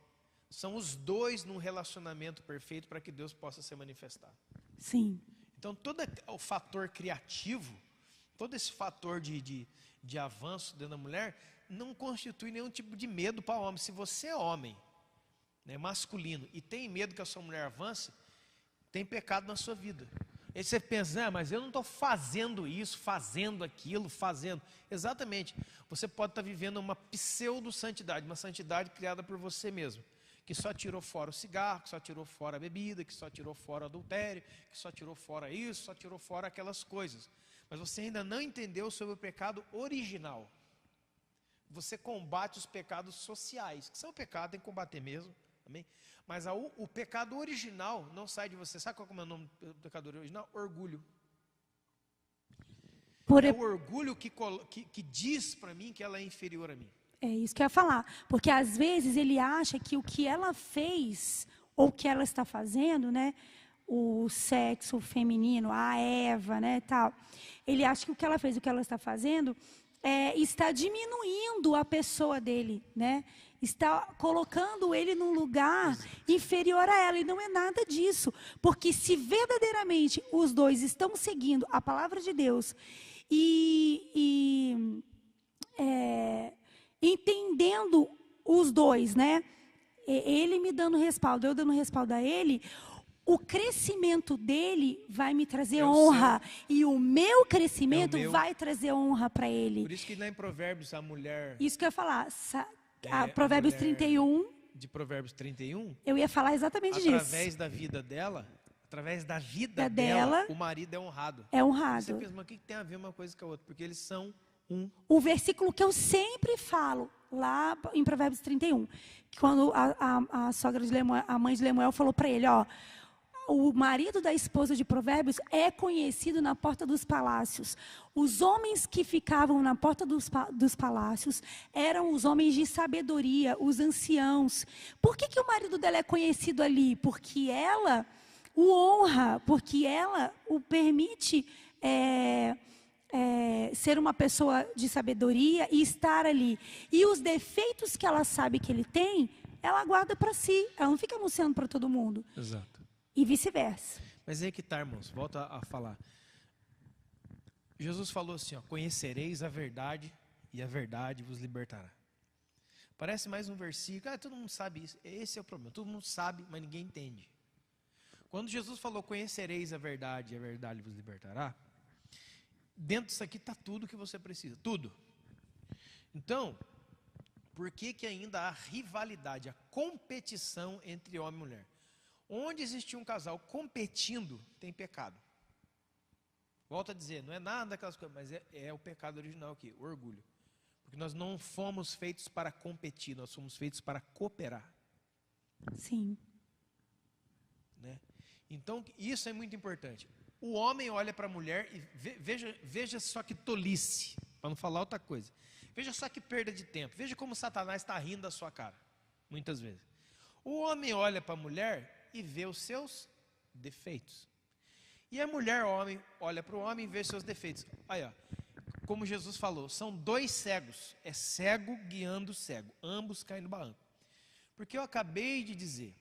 São os dois num relacionamento perfeito para que Deus possa ser manifestado. Sim. Então, todo o fator criativo, todo esse fator de avanço dentro da mulher, não constitui nenhum tipo de medo para o homem. Se você é homem, né, masculino, e tem medo que a sua mulher avance, tem pecado na sua vida. Aí você pensa, mas eu não estou fazendo isso, fazendo aquilo, fazendo. Exatamente. Você pode estar vivendo uma pseudo-santidade, uma santidade criada por você mesmo, que só tirou fora o cigarro, que só tirou fora a bebida, que só tirou fora o adultério, que só tirou fora isso, só tirou fora aquelas coisas. Mas você ainda não entendeu sobre o pecado original. Você combate os pecados sociais, que são pecado, tem que combater mesmo. Amém? Mas o pecado original não sai de você. Sabe qual é o nome do pecado original? Orgulho. É o orgulho que diz para mim que ela é inferior a mim. É isso que eu ia falar. Porque às vezes ele acha que o que ela fez, ou o que ela está fazendo, né? O sexo feminino, a Eva, né, tal. Ele acha que o que ela fez, o que ela está fazendo, está diminuindo a pessoa dele, né? Está colocando ele num lugar inferior a ela. E não é nada disso. Porque se verdadeiramente os dois estão seguindo a palavra de Deus entendendo os dois, né? Ele me dando respaldo, eu dando respaldo a ele, o crescimento dele vai me trazer honra. E o meu crescimento vai trazer honra para ele. Por isso que lá em Provérbios a mulher... Isso que eu ia falar. Provérbios 31. De Provérbios 31. Eu ia falar exatamente disso. Através da vida dela, através da vida dela, o marido é honrado. É honrado. Você pensa, mas o que tem a ver uma coisa com a outra? Porque eles são um. O versículo que eu sempre falo, lá em Provérbios 31, que quando a sogra de Lemuel, a mãe de Lemuel falou para ele, ó, o marido da esposa de Provérbios é conhecido na porta dos palácios. Os homens que ficavam na porta dos palácios eram os homens de sabedoria, os anciãos. Por que o marido dela é conhecido ali? Porque ela o honra, porque ela o permite ser uma pessoa de sabedoria e estar ali. E os defeitos que ela sabe que ele tem, ela guarda para si. Ela não fica anunciando para todo mundo. Exato. E vice-versa. Mas aí que tá, irmãos, volta a falar. Jesus falou assim, ó, conhecereis a verdade e a verdade vos libertará. Parece mais um versículo, todo mundo sabe isso. Esse é o problema, todo mundo sabe, mas ninguém entende. Quando Jesus falou, conhecereis a verdade e a verdade vos libertará, dentro disso aqui está tudo que você precisa, tudo. Então, por que ainda há rivalidade, a competição entre homem e mulher? Onde existe um casal competindo, tem pecado. Volto a dizer, não é nada daquelas coisas, mas é o pecado original aqui, o orgulho. Porque nós não fomos feitos para competir, nós fomos feitos para cooperar. Sim. Né? Então, isso é muito importante. O homem olha para a mulher e veja só que tolice, para não falar outra coisa. Veja só que perda de tempo. Veja como Satanás está rindo da sua cara, muitas vezes. O homem olha para a mulher e vê os seus defeitos. E a mulher olha para o homem e vê os seus defeitos. Aí, ó, como Jesus falou, são dois cegos. É cego guiando cego. Ambos caem no barranco. Porque eu acabei de dizer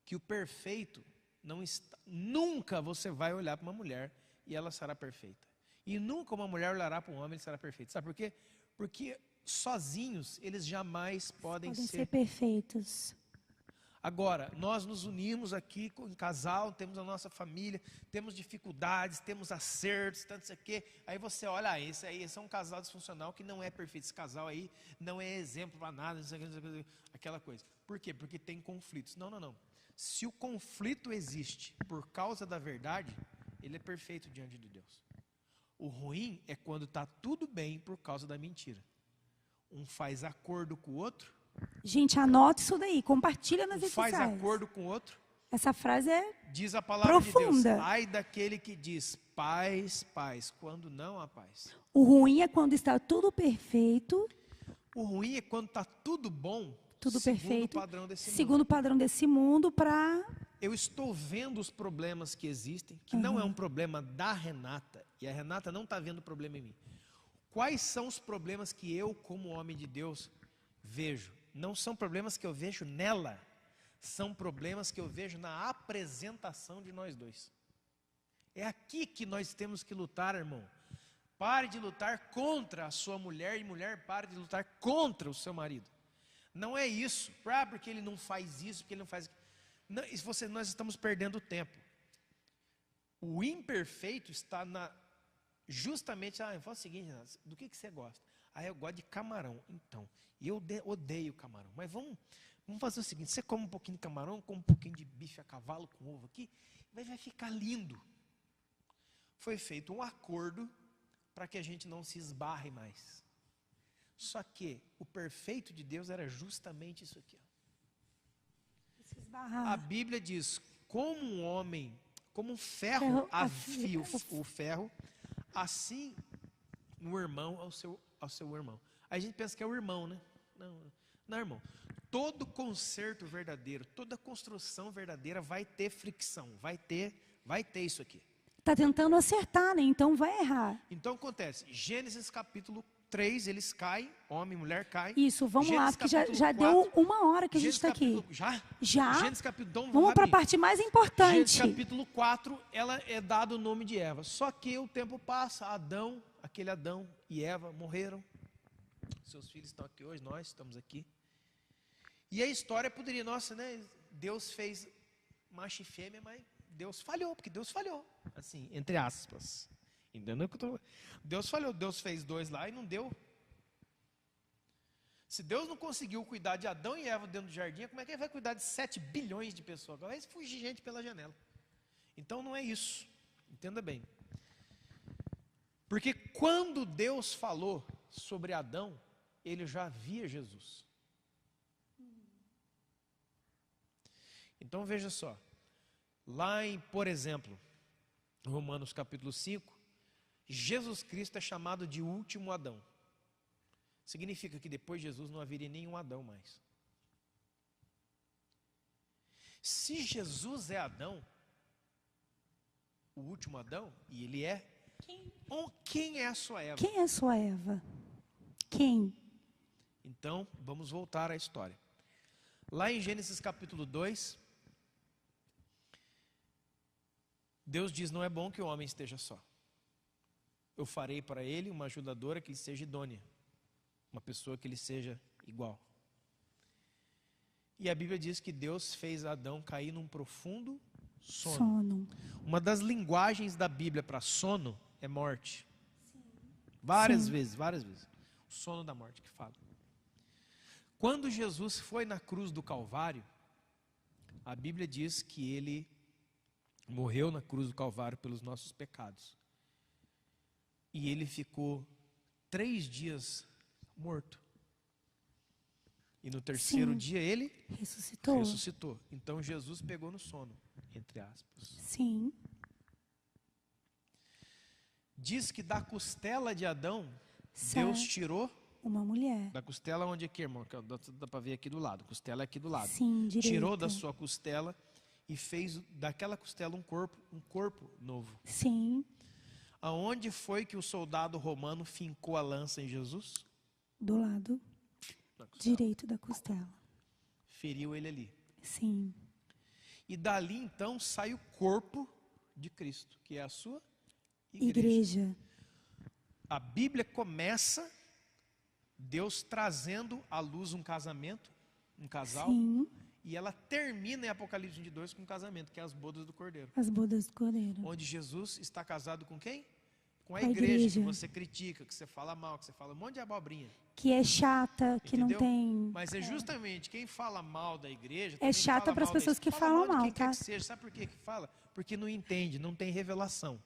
que o perfeito não está... Nunca você vai olhar para uma mulher e ela será perfeita. E nunca uma mulher olhará para um homem e ele será perfeito. Sabe por quê? Porque sozinhos eles jamais podem ser perfeitos. Agora, nós nos unimos aqui em casal, temos a nossa família, temos dificuldades, temos acertos, tanto isso aqui. Aí você olha, esse é um casal disfuncional que não é perfeito. Esse casal aí não é exemplo para nada, aquela coisa. Por quê? Porque tem conflitos. Não. Se o conflito existe por causa da verdade, ele é perfeito diante de Deus. O ruim é quando está tudo bem por causa da mentira. Um faz acordo com o outro. Gente, anota isso daí, compartilha nas redes sociais. Faz sociais. acordo com o outro. Essa frase é diz a palavra profunda. De Deus. Ai daquele que diz paz, quando não há paz. O ruim é quando está tudo perfeito. O ruim é quando está tudo bom. Tudo perfeito. Segundo o padrão desse mundo para... Eu estou vendo os problemas que existem, que não é um problema da Renata. E a Renata não está vendo problema em mim. Quais são os problemas que eu, como homem de Deus, vejo? Não são problemas que eu vejo nela, são problemas que eu vejo na apresentação de nós dois. É aqui que nós temos que lutar, irmão. Pare de lutar contra a sua mulher e mulher pare de lutar contra o seu marido. Não é isso, porque ele não faz isso, porque ele não faz aquilo. Não, nós estamos perdendo tempo. O imperfeito está justamente, eu falo o seguinte, do que você gosta? Eu gosto de camarão. Então, eu odeio camarão. Mas vamos fazer o seguinte, você come um pouquinho de camarão, come um pouquinho de bife a cavalo com ovo aqui, vai ficar lindo. Foi feito um acordo para que a gente não se esbarre mais. Só que o perfeito de Deus era justamente isso aqui. A Bíblia diz, como um homem, como um ferro afia o ferro, assim o irmão ao seu irmão. Aí a gente pensa que é o irmão, né? Não, irmão. Todo conserto verdadeiro, toda construção verdadeira vai ter fricção, vai ter isso aqui. Está tentando acertar, né? Então vai errar. Então acontece, Gênesis capítulo 3, eles caem, homem e mulher caem. Isso, vamos Gênesis lá, porque já 4, deu 1 hora que a gente está aqui. Já? Gênesis capítulo, vamos para a parte mais importante. Gênesis capítulo 4, ela é dado o nome de Eva. Só que o tempo passa, aquele Adão e Eva morreram. Seus filhos estão aqui hoje, nós estamos aqui. E a história poderia, Deus fez macho e fêmea, mas Deus falhou, porque Deus falhou. Assim, entre aspas. Entendeu? Deus falhou, Deus fez 2 lá e não deu. Se Deus não conseguiu cuidar de Adão e Eva dentro do jardim, como é que ele vai cuidar de 7 bilhões de pessoas? Vai fugir gente pela janela. Então não é isso. Entenda bem. Porque quando Deus falou sobre Adão, ele já via Jesus. Então veja só. Lá em, por exemplo, Romanos capítulo 5, Jesus Cristo é chamado de último Adão. Significa que depois de Jesus não haveria nenhum Adão mais. Se Jesus é Adão, o último Adão, e ele é, quem é a sua Eva? Quem é a sua Eva? Quem? Então, vamos voltar à história. Lá em Gênesis capítulo 2, Deus diz, não é bom que o homem esteja só. Eu farei para ele uma ajudadora que lhe seja idônea. Uma pessoa que lhe seja igual. E a Bíblia diz que Deus fez Adão cair num profundo sono. Uma das linguagens da Bíblia para sono é morte. Várias vezes. O sono da morte que fala. Quando Jesus foi na cruz do Calvário, a Bíblia diz que ele morreu na cruz do Calvário pelos nossos pecados. E ele ficou 3 dias morto. E no terceiro dia ele ressuscitou. Então Jesus pegou no sono, entre aspas. Sim. Diz que da costela de Adão, Deus tirou uma mulher. Da costela onde aqui, irmão? Dá para ver aqui do lado. Costela é aqui do lado. Sim, direita. Tirou da sua costela e fez daquela costela um corpo novo. Sim. aonde foi que o soldado romano fincou a lança em Jesus? Do lado direito da costela. Feriu ele ali. Sim. E dali então sai o corpo de Cristo, que é a sua Igreja. A Bíblia começa Deus trazendo à luz um casamento, um casal, Sim. e ela termina em Apocalipse 22 com um casamento, que é as bodas do Cordeiro. As bodas do Cordeiro. Onde Jesus está casado com quem? Com a Com a igreja, igreja. que você critica, que você fala mal, que você fala um monte de abobrinha. Que é chata, que Entendeu? não tem... Mas é justamente quem fala mal da igreja. É também chata fala para as mal da pessoas que fala falam de mal, quem quer tá? que seja. Sabe por que fala? Porque não entende, não tem revelação.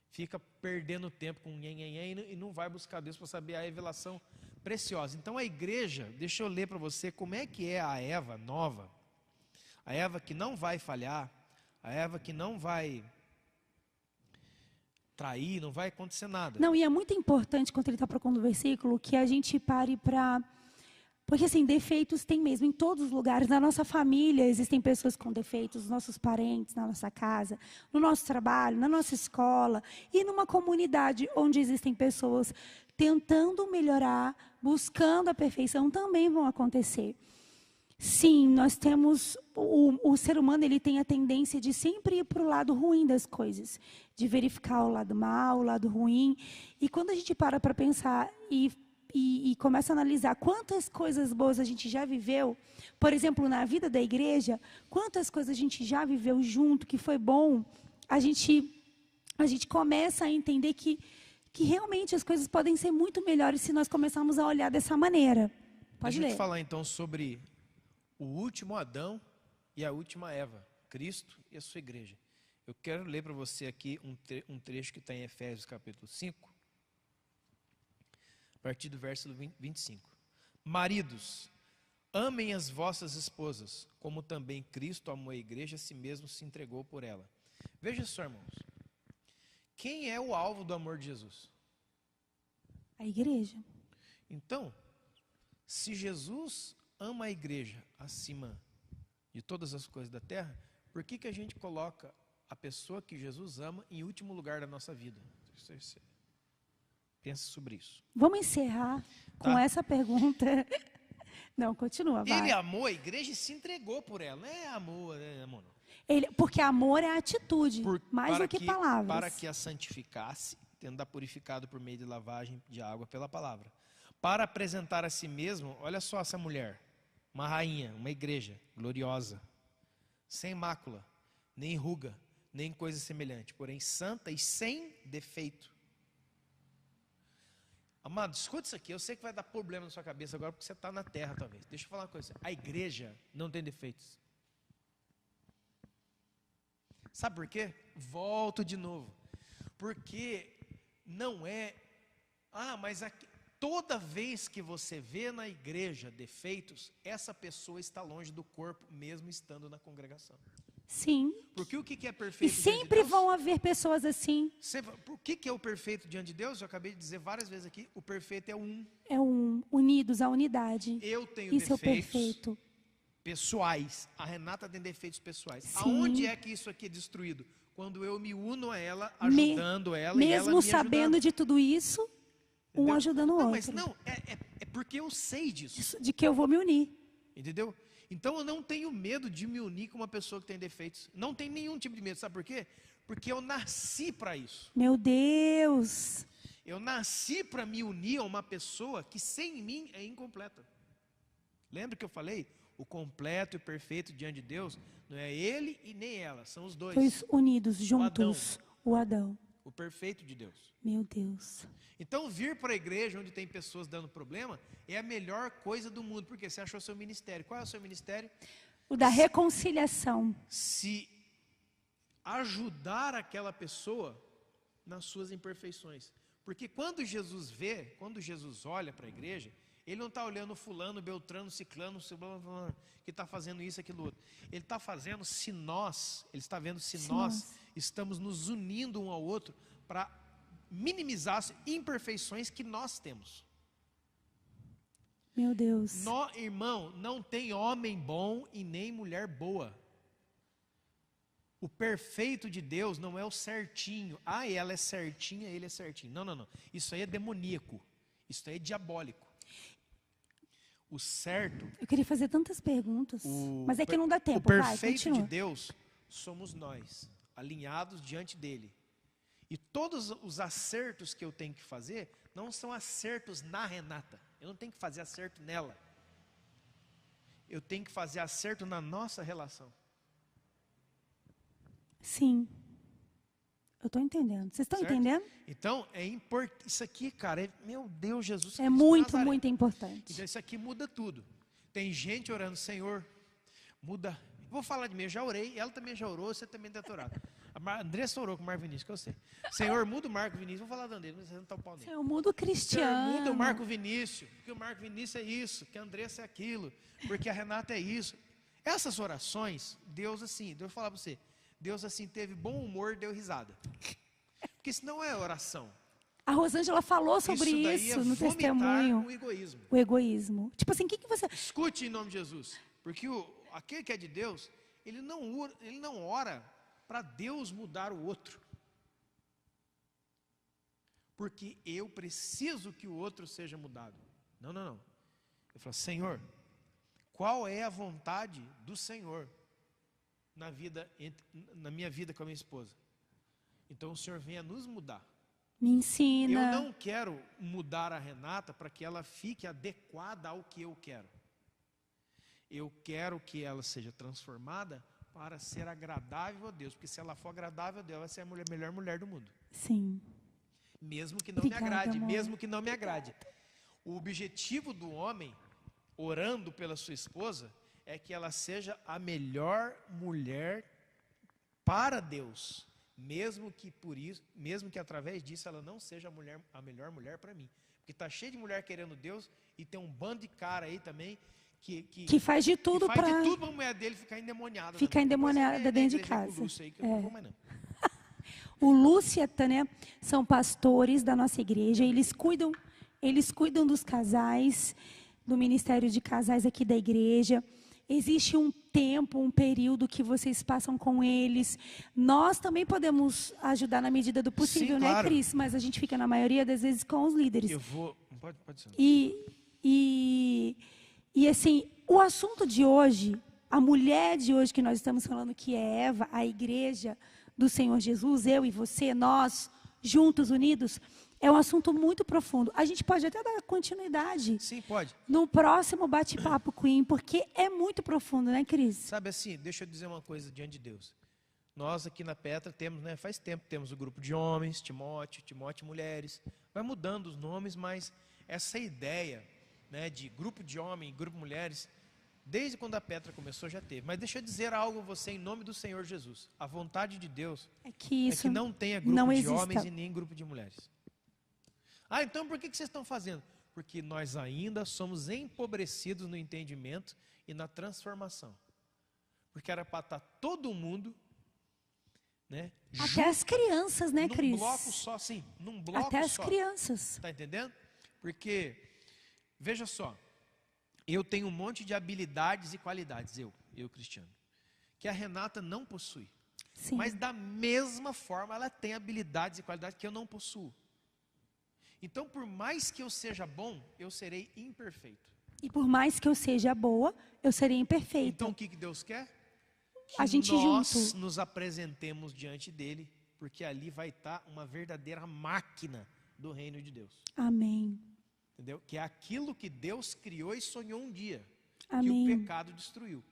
Fica perdendo tempo com nhenhenhen e não vai buscar Deus para saber a revelação preciosa. Então a igreja, deixa eu ler para você como é que é a Eva nova. A Eva que não vai falhar, a Eva que não vai trair, não vai acontecer nada. Não, e é muito importante, quando ele está procurando o versículo, que a gente pare para... Porque, assim, defeitos tem mesmo em todos os lugares. Na nossa família existem pessoas com defeitos, nos nossos parentes, na nossa casa, no nosso trabalho, na nossa escola. E numa comunidade onde existem pessoas tentando melhorar, buscando a perfeição, também vão acontecer. Sim, nós temos... O ser humano, ele tem a tendência de sempre ir para o lado ruim das coisas. De verificar o lado mal, o lado ruim. E quando a gente para pensar e começa a analisar quantas coisas boas a gente já viveu, por exemplo, na vida da igreja, quantas coisas a gente já viveu junto, que foi bom, a gente começa a entender que realmente as coisas podem ser muito melhores se nós começarmos a olhar dessa maneira. Pode Deixa eu ler. te falar então sobre o último Adão e a última Eva, Cristo e a sua igreja. Eu quero ler para você aqui um trecho que está em Efésios capítulo 5, a partir do verso 25. Maridos, amem as vossas esposas, como também Cristo amou a igreja, a si mesmo se entregou por ela. Veja só, irmãos. Quem é o alvo do amor de Jesus? A igreja. Então, se Jesus ama a igreja acima de todas as coisas da terra, por que a gente coloca a pessoa que Jesus ama em último lugar da nossa vida? Pensa sobre isso. Vamos encerrar com essa pergunta. Não, continua, vai. Ele amou a igreja e se entregou por ela. Não é amor, não. Porque amor é atitude, mais do que palavras. Para que a santificasse, tendo a purificado por meio de lavagem de água pela palavra. Para apresentar a si mesmo, olha só essa mulher, uma rainha, uma igreja gloriosa, sem mácula, nem ruga, nem coisa semelhante, porém santa e sem defeito. Amado, escuta isso aqui, eu sei que vai dar problema na sua cabeça agora, porque você está na terra talvez. Deixa eu falar uma coisa, a igreja não tem defeitos. Sabe por quê? Volto de novo. Porque não é... mas aqui, toda vez que você vê na igreja defeitos, essa pessoa está longe do corpo, mesmo estando na congregação. Sim. Porque o que é E perfeito diante de sempre Deus? vão haver pessoas assim. O que é o perfeito diante de Deus? Eu acabei de dizer várias vezes aqui, o perfeito é um. É unidos, a unidade. Eu tenho Isso é o defeitos perfeito. pessoais. A Renata tem defeitos pessoais. Sim. Aonde é que isso aqui é destruído? Quando eu me uno a ela, ajudando ela e ela mesmo me sabendo ajudando. de tudo isso, Entendeu? um ajudando o outro. Mas não, é porque eu sei disso. De que eu vou me unir. Entendeu? Então eu não tenho medo de me unir com uma pessoa que tem defeitos. Não tem nenhum tipo de medo. Sabe por quê? Porque eu nasci para isso. Meu Deus. Eu nasci para me unir a uma pessoa que sem mim é incompleta. Lembra que eu falei? O completo e perfeito diante de Deus não é ele e nem ela, são os dois. Pois unidos, juntos, o Adão. O perfeito de Deus. Meu Deus. Então vir para a igreja onde tem pessoas dando problema é a melhor coisa do mundo, porque você achou seu ministério. Qual é o seu ministério? O da reconciliação. Se ajudar aquela pessoa nas suas imperfeições. Porque quando Jesus olha para a igreja, ele não está olhando fulano, beltrano, ciclano, que está fazendo isso, aquilo outro. Ele está fazendo ele está vendo se nós estamos nos unindo um ao outro para minimizar as imperfeições que nós temos. Meu Deus. Irmão, não tem homem bom e nem mulher boa. O perfeito de Deus não é o certinho. Ah, ela é certinha, ele é certinho. Não, não, não. Isso aí é demoníaco. Isso aí é diabólico. O certo... Eu queria fazer tantas perguntas, mas é que não dá tempo. O perfeito vai, de Deus somos nós, alinhados diante dele. E todos os acertos que eu tenho que fazer não são acertos na Renata. Eu não tenho que fazer acerto nela. Eu tenho que fazer acerto na nossa relação. Sim. Eu estou entendendo. Vocês estão entendendo? Então, é importante. Isso aqui, cara, meu Deus, Jesus Cristo É muito, Nazaré. muito importante. Então, isso aqui muda tudo. Tem gente orando, Senhor, muda. Vou falar de mim, eu já orei, ela também já orou, você também deve ter orado. A Andressa orou com o Marco Vinícius, que eu sei. Senhor, muda o Marco Vinícius. Vou falar da Andressa, mas você não está o pau nele. Senhor, muda o Cristiano. Senhor, muda o Marco Vinícius, porque o Marco Vinícius é isso, que a Andressa é aquilo, porque a Renata é isso. Essas orações, Deus assim, Deus falar para você, Deus assim teve bom humor, deu risada. Porque isso não é oração. A Rosângela falou sobre isso no testemunho. O egoísmo. O egoísmo. Tipo assim, o que você... Escute em nome de Jesus. Porque aquele que é de Deus, ele não ora para Deus mudar o outro. Porque eu preciso que o outro seja mudado. Não, não, não. Eu falo, Senhor, qual é a vontade do Senhor na minha vida com a minha esposa? Então o Senhor venha nos mudar. Me ensina. Eu não quero mudar a Renata para que ela fique adequada ao que eu quero. Eu quero que ela seja transformada para ser agradável a Deus. Porque se ela for agradável a Deus, ela vai ser a melhor mulher do mundo. Sim. Mesmo que não Obrigada, me agrade, amor. mesmo que não me agrade. O objetivo do homem, orando pela sua esposa, é que ela seja a melhor mulher para Deus. Mesmo que através disso ela não seja a melhor mulher para mim. Porque está cheio de mulher querendo Deus e tem um bando de cara aí também que faz de tudo para a mulher dele ficar endemoniada. Ficar endemoniada dentro de casa. Aí, que eu não vou mais não. O Lúcio e a Tânia são pastores da nossa igreja. Eles cuidam dos casais, do ministério de casais aqui da igreja. Existe um tempo, um período que vocês passam com eles. Nós também podemos ajudar na medida do possível, sim, né, claro. Cris? Mas a gente fica na maioria das vezes com os líderes. Eu vou... Pode ser. E assim, o assunto de hoje, a mulher de hoje que nós estamos falando, que é Eva, a igreja do Senhor Jesus, eu e você, nós, juntos, unidos, é um assunto muito profundo. A gente pode até dar continuidade. Sim, pode. No próximo bate-papo, Queen, porque é muito profundo, né, Cris? Sabe assim, deixa eu dizer uma coisa diante de Deus. Nós aqui na Petra temos, né, faz tempo, temos o grupo de homens, Timóteo mulheres. Vai mudando os nomes, mas essa ideia, né, de grupo de homem, grupo de mulheres, desde quando a Petra começou já teve. Mas deixa eu dizer algo a você em nome do Senhor Jesus. A vontade de Deus é que não tenha grupo de homens e nem grupo de mulheres. Ah, então por que vocês estão fazendo? Porque nós ainda somos empobrecidos no entendimento e na transformação. Porque era para estar todo mundo, né? Até as crianças, né, Cris? Num bloco só, sim. Num bloco só. Até as crianças. Está entendendo? Porque, veja só, eu tenho um monte de habilidades e qualidades, eu Cristiano, que a Renata não possui. Sim. Mas da mesma forma ela tem habilidades e qualidades que eu não possuo. Então, por mais que eu seja bom, eu serei imperfeito. E por mais que eu seja boa, eu serei imperfeita. Então, o que Deus quer? Que a gente nós nos apresentemos diante dele, porque ali vai estar uma verdadeira máquina do reino de Deus. Amém. Entendeu? Que é aquilo que Deus criou e sonhou um dia. Amém. Que o pecado destruiu.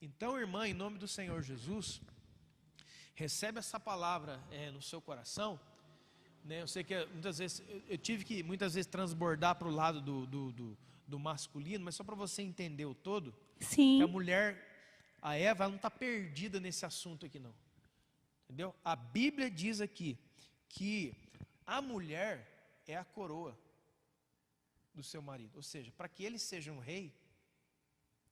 Então, irmã, em nome do Senhor Jesus, recebe essa palavra no seu coração. Né? Eu sei que muitas vezes eu tive que transbordar para o lado do masculino, mas só para você entender o todo. Sim. Que a mulher, a Eva, ela não está perdida nesse assunto aqui não. Entendeu? A Bíblia diz aqui que a mulher é a coroa do seu marido. Ou seja, para que ele seja um rei,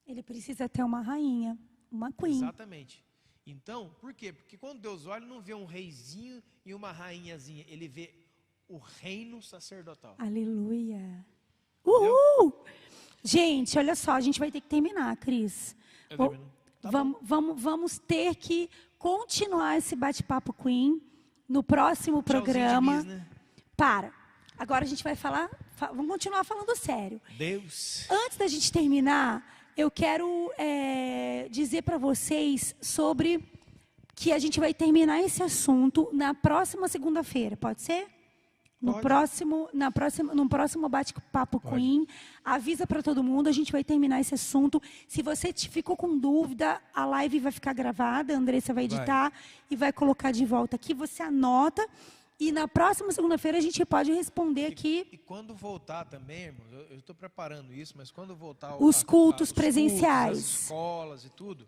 ele precisa ter uma rainha, uma queen. Exatamente. Então, por quê? Porque quando Deus olha, ele não vê um reizinho e uma rainhazinha. Ele vê o reino sacerdotal. Aleluia. Uhul! Gente, olha só, a gente vai ter que terminar, Cris. Tá vamos ter que continuar esse bate-papo Queen no próximo programa. Tchauzinho de Miss, né? Agora a gente vai falar, vamos continuar falando sério. Deus. Antes da gente terminar, eu quero dizer para vocês sobre que a gente vai terminar esse assunto na próxima segunda-feira, pode ser? No próximo bate-papo Queen, avisa para todo mundo, a gente vai terminar esse assunto. Se você ficou com dúvida, a live vai ficar gravada, a Andressa vai editar e vai colocar de volta aqui, você anota. E na próxima segunda-feira a gente pode responder aqui. E quando voltar também, irmãos, eu estou preparando isso, mas quando voltar os cultos presenciais, as escolas e tudo,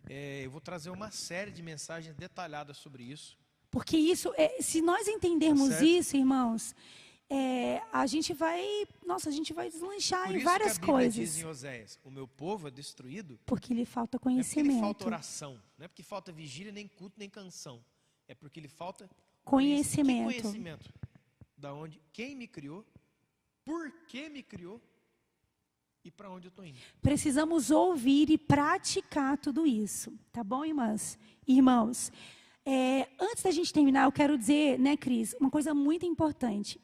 eu vou trazer uma série de mensagens detalhadas sobre isso. Porque isso, se nós entendermos isso, irmãos, a gente vai deslanchar em várias coisas. Diz em Oséias, o meu povo é destruído porque lhe falta conhecimento. Não é porque lhe falta oração, não é porque falta vigília, nem culto, nem canção. É porque lhe falta conhecimento. Que conhecimento? Da onde, quem me criou, por que me criou e para onde eu estou indo. Precisamos ouvir e praticar tudo isso, tá bom, irmãs? Irmãos, antes da gente terminar, eu quero dizer, né, Cris, uma coisa muito importante.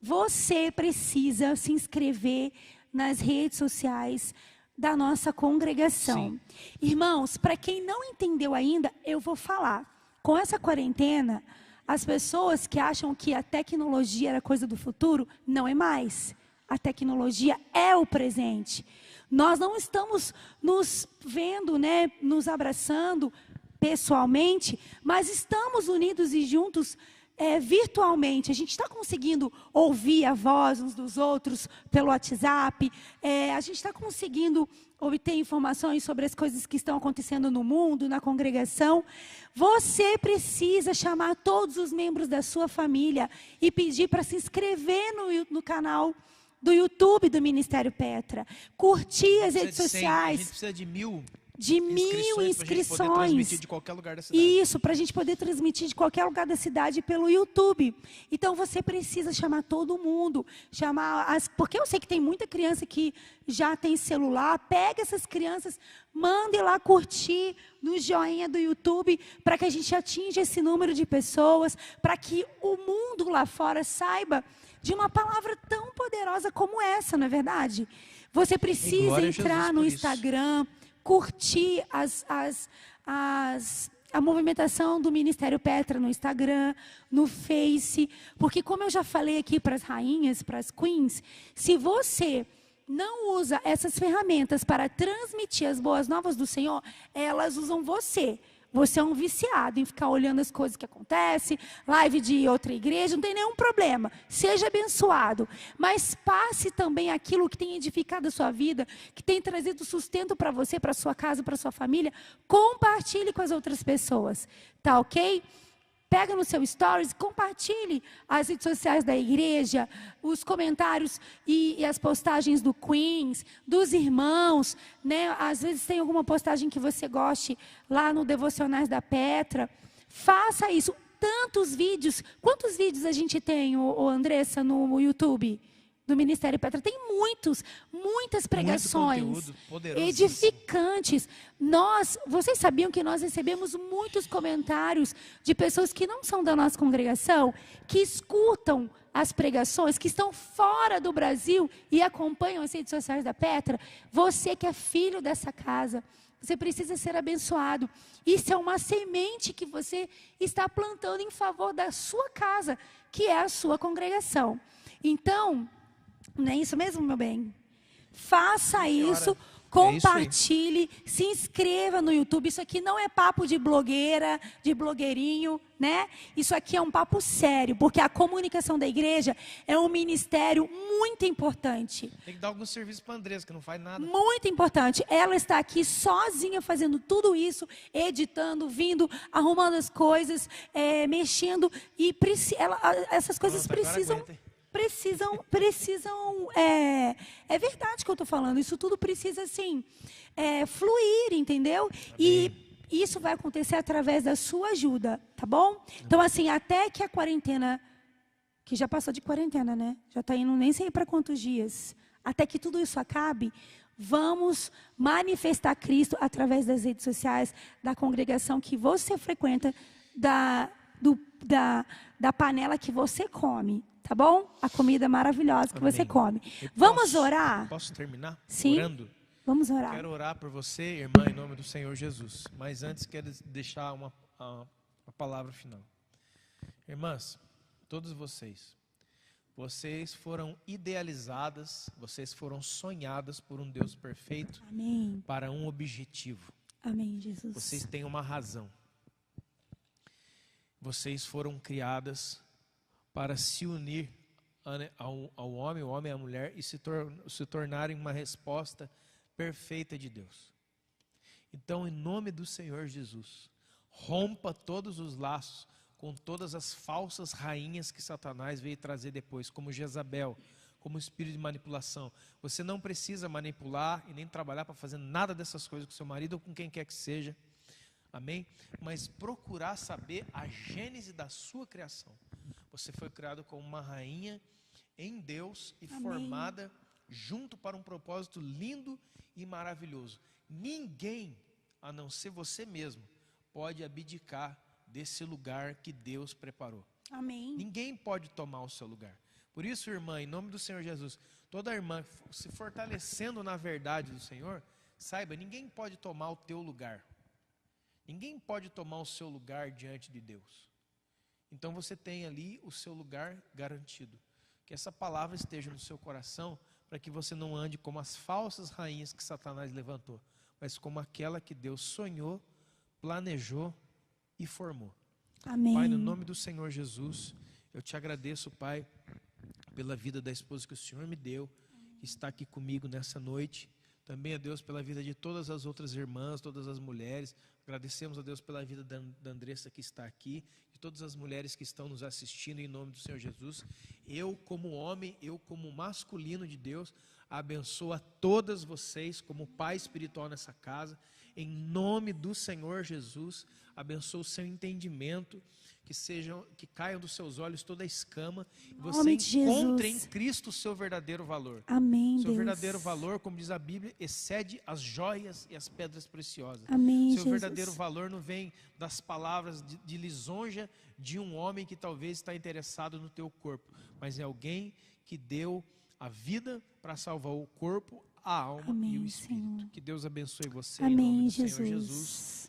Você precisa se inscrever nas redes sociais da nossa congregação. Sim. Irmãos, para quem não entendeu ainda, eu vou falar. Com essa quarentena, as pessoas que acham que a tecnologia era coisa do futuro, não é mais. A tecnologia é o presente. Nós não estamos nos vendo, né, nos abraçando pessoalmente, mas estamos unidos e juntos virtualmente. A gente está conseguindo ouvir a voz uns dos outros pelo WhatsApp. A gente está conseguindo obter informações sobre as coisas que estão acontecendo no mundo, na congregação. Você precisa chamar todos os membros da sua família e pedir para se inscrever no canal do YouTube do Ministério Petra. Curtir as redes sociais. A gente precisa de 1000 inscrições. Para a gente poder transmitir de qualquer lugar da cidade. Isso, para a gente poder transmitir de qualquer lugar da cidade pelo YouTube. Então, você precisa chamar todo mundo. Porque eu sei que tem muita criança que já tem celular. Pega essas crianças, mande lá curtir no joinha do YouTube, para que a gente atinja esse número de pessoas, para que o mundo lá fora saiba de uma palavra tão poderosa como essa, não é verdade? Você precisa entrar no Instagram, curtir a movimentação do Ministério Petra no Instagram, no Face, porque como eu já falei aqui para as rainhas, para as queens, se você não usa essas ferramentas para transmitir as boas novas do Senhor, elas usam você. Você é um viciado em ficar olhando as coisas que acontecem, live de outra igreja, não tem nenhum problema. Seja abençoado. Mas passe também aquilo que tem edificado a sua vida, que tem trazido sustento para você, para sua casa, para sua família. Compartilhe com as outras pessoas. Tá ok? Pega no seu stories, compartilhe as redes sociais da igreja, os comentários e as postagens do Queens, dos irmãos, né? Às vezes tem alguma postagem que você goste lá no Devocionais da Petra. Faça isso. Tantos vídeos. Quantos vídeos a gente tem, Andressa, no YouTube do Ministério Petra? Tem muitas pregações edificantes. Vocês sabiam que nós recebemos muitos comentários de pessoas que não são da nossa congregação, que escutam as pregações, que estão fora do Brasil e acompanham as redes sociais da Petra? Você que é filho dessa casa, você precisa ser abençoado. Isso é uma semente que você está plantando em favor da sua casa, que é a sua congregação. Então, não é isso mesmo, meu bem? Faça isso, compartilhe, se inscreva no YouTube. Isso aqui não é papo de blogueira, de blogueirinho, né? Isso aqui é um papo sério, porque a comunicação da igreja é um ministério muito importante. Tem que dar algum serviço para a Andressa, que não faz nada. Muito importante. Ela está aqui sozinha fazendo tudo isso, editando, vindo, arrumando as coisas, mexendo. E essas coisas precisam... É verdade que eu estou falando. Isso tudo precisa, assim, fluir, entendeu? Amém. E isso vai acontecer através da sua ajuda, tá bom? Então, assim, até que a quarentena, que já passou de quarentena, né? Já está indo nem sei para quantos dias. Até que tudo isso acabe, Vamos manifestar Cristo através das redes sociais, da congregação que você frequenta, da panela que você come, tá bom? A comida maravilhosa que você come. Vamos orar? Posso terminar? Sim. Orando? Vamos orar. Quero orar por você, irmã, em nome do Senhor Jesus. Mas antes quero deixar uma palavra final. Irmãs, todos vocês foram idealizadas, vocês foram sonhadas por um Deus perfeito. Amém. Para um objetivo. Amém, Jesus. Vocês têm uma razão. Vocês foram criadas para se unir ao homem, o homem e a mulher, e se tornarem uma resposta perfeita de Deus. Então, em nome do Senhor Jesus, rompa todos os laços com todas as falsas rainhas que Satanás veio trazer depois, como Jezabel, como espírito de manipulação. Você não precisa manipular e nem trabalhar para fazer nada dessas coisas com seu marido ou com quem quer que seja. Amém? Mas procurar saber a gênese da sua criação. Você foi criado como uma rainha em Deus e formada junto para um propósito lindo e maravilhoso. Ninguém, a não ser você mesmo, pode abdicar desse lugar que Deus preparou. Amém. Ninguém pode tomar o seu lugar. Por isso, irmã, em nome do Senhor Jesus, toda irmã se fortalecendo na verdade do Senhor, saiba, ninguém pode tomar o teu lugar. Ninguém pode tomar o seu lugar diante de Deus. Então você tem ali o seu lugar garantido. Que essa palavra esteja no seu coração, para que você não ande como as falsas rainhas que Satanás levantou, mas como aquela que Deus sonhou, planejou e formou. Amém. Pai, no nome do Senhor Jesus, eu te agradeço, Pai, pela vida da esposa que o Senhor me deu, que está aqui comigo nessa noite. Também a Deus pela vida de todas as outras irmãs, todas as mulheres. Agradecemos a Deus pela vida da Andressa que está aqui, de todas as mulheres que estão nos assistindo em nome do Senhor Jesus. Eu como homem, eu como masculino de Deus, abençoo a todas vocês como pai espiritual nessa casa. Em nome do Senhor Jesus, abençoo o seu entendimento, que caiam dos seus olhos toda a escama, e você encontre em Cristo o seu verdadeiro valor. Amém, seu Deus. Verdadeiro valor, como diz a Bíblia, excede as joias e as pedras preciosas. Amém, seu Jesus. verdadeiro valor não vem das palavras de lisonja de um homem que talvez está interessado no teu corpo, mas é alguém que deu a vida para salvar o corpo, a alma e o espírito. Senhor. Que Deus abençoe você Amém, em nome do Jesus. Senhor Jesus.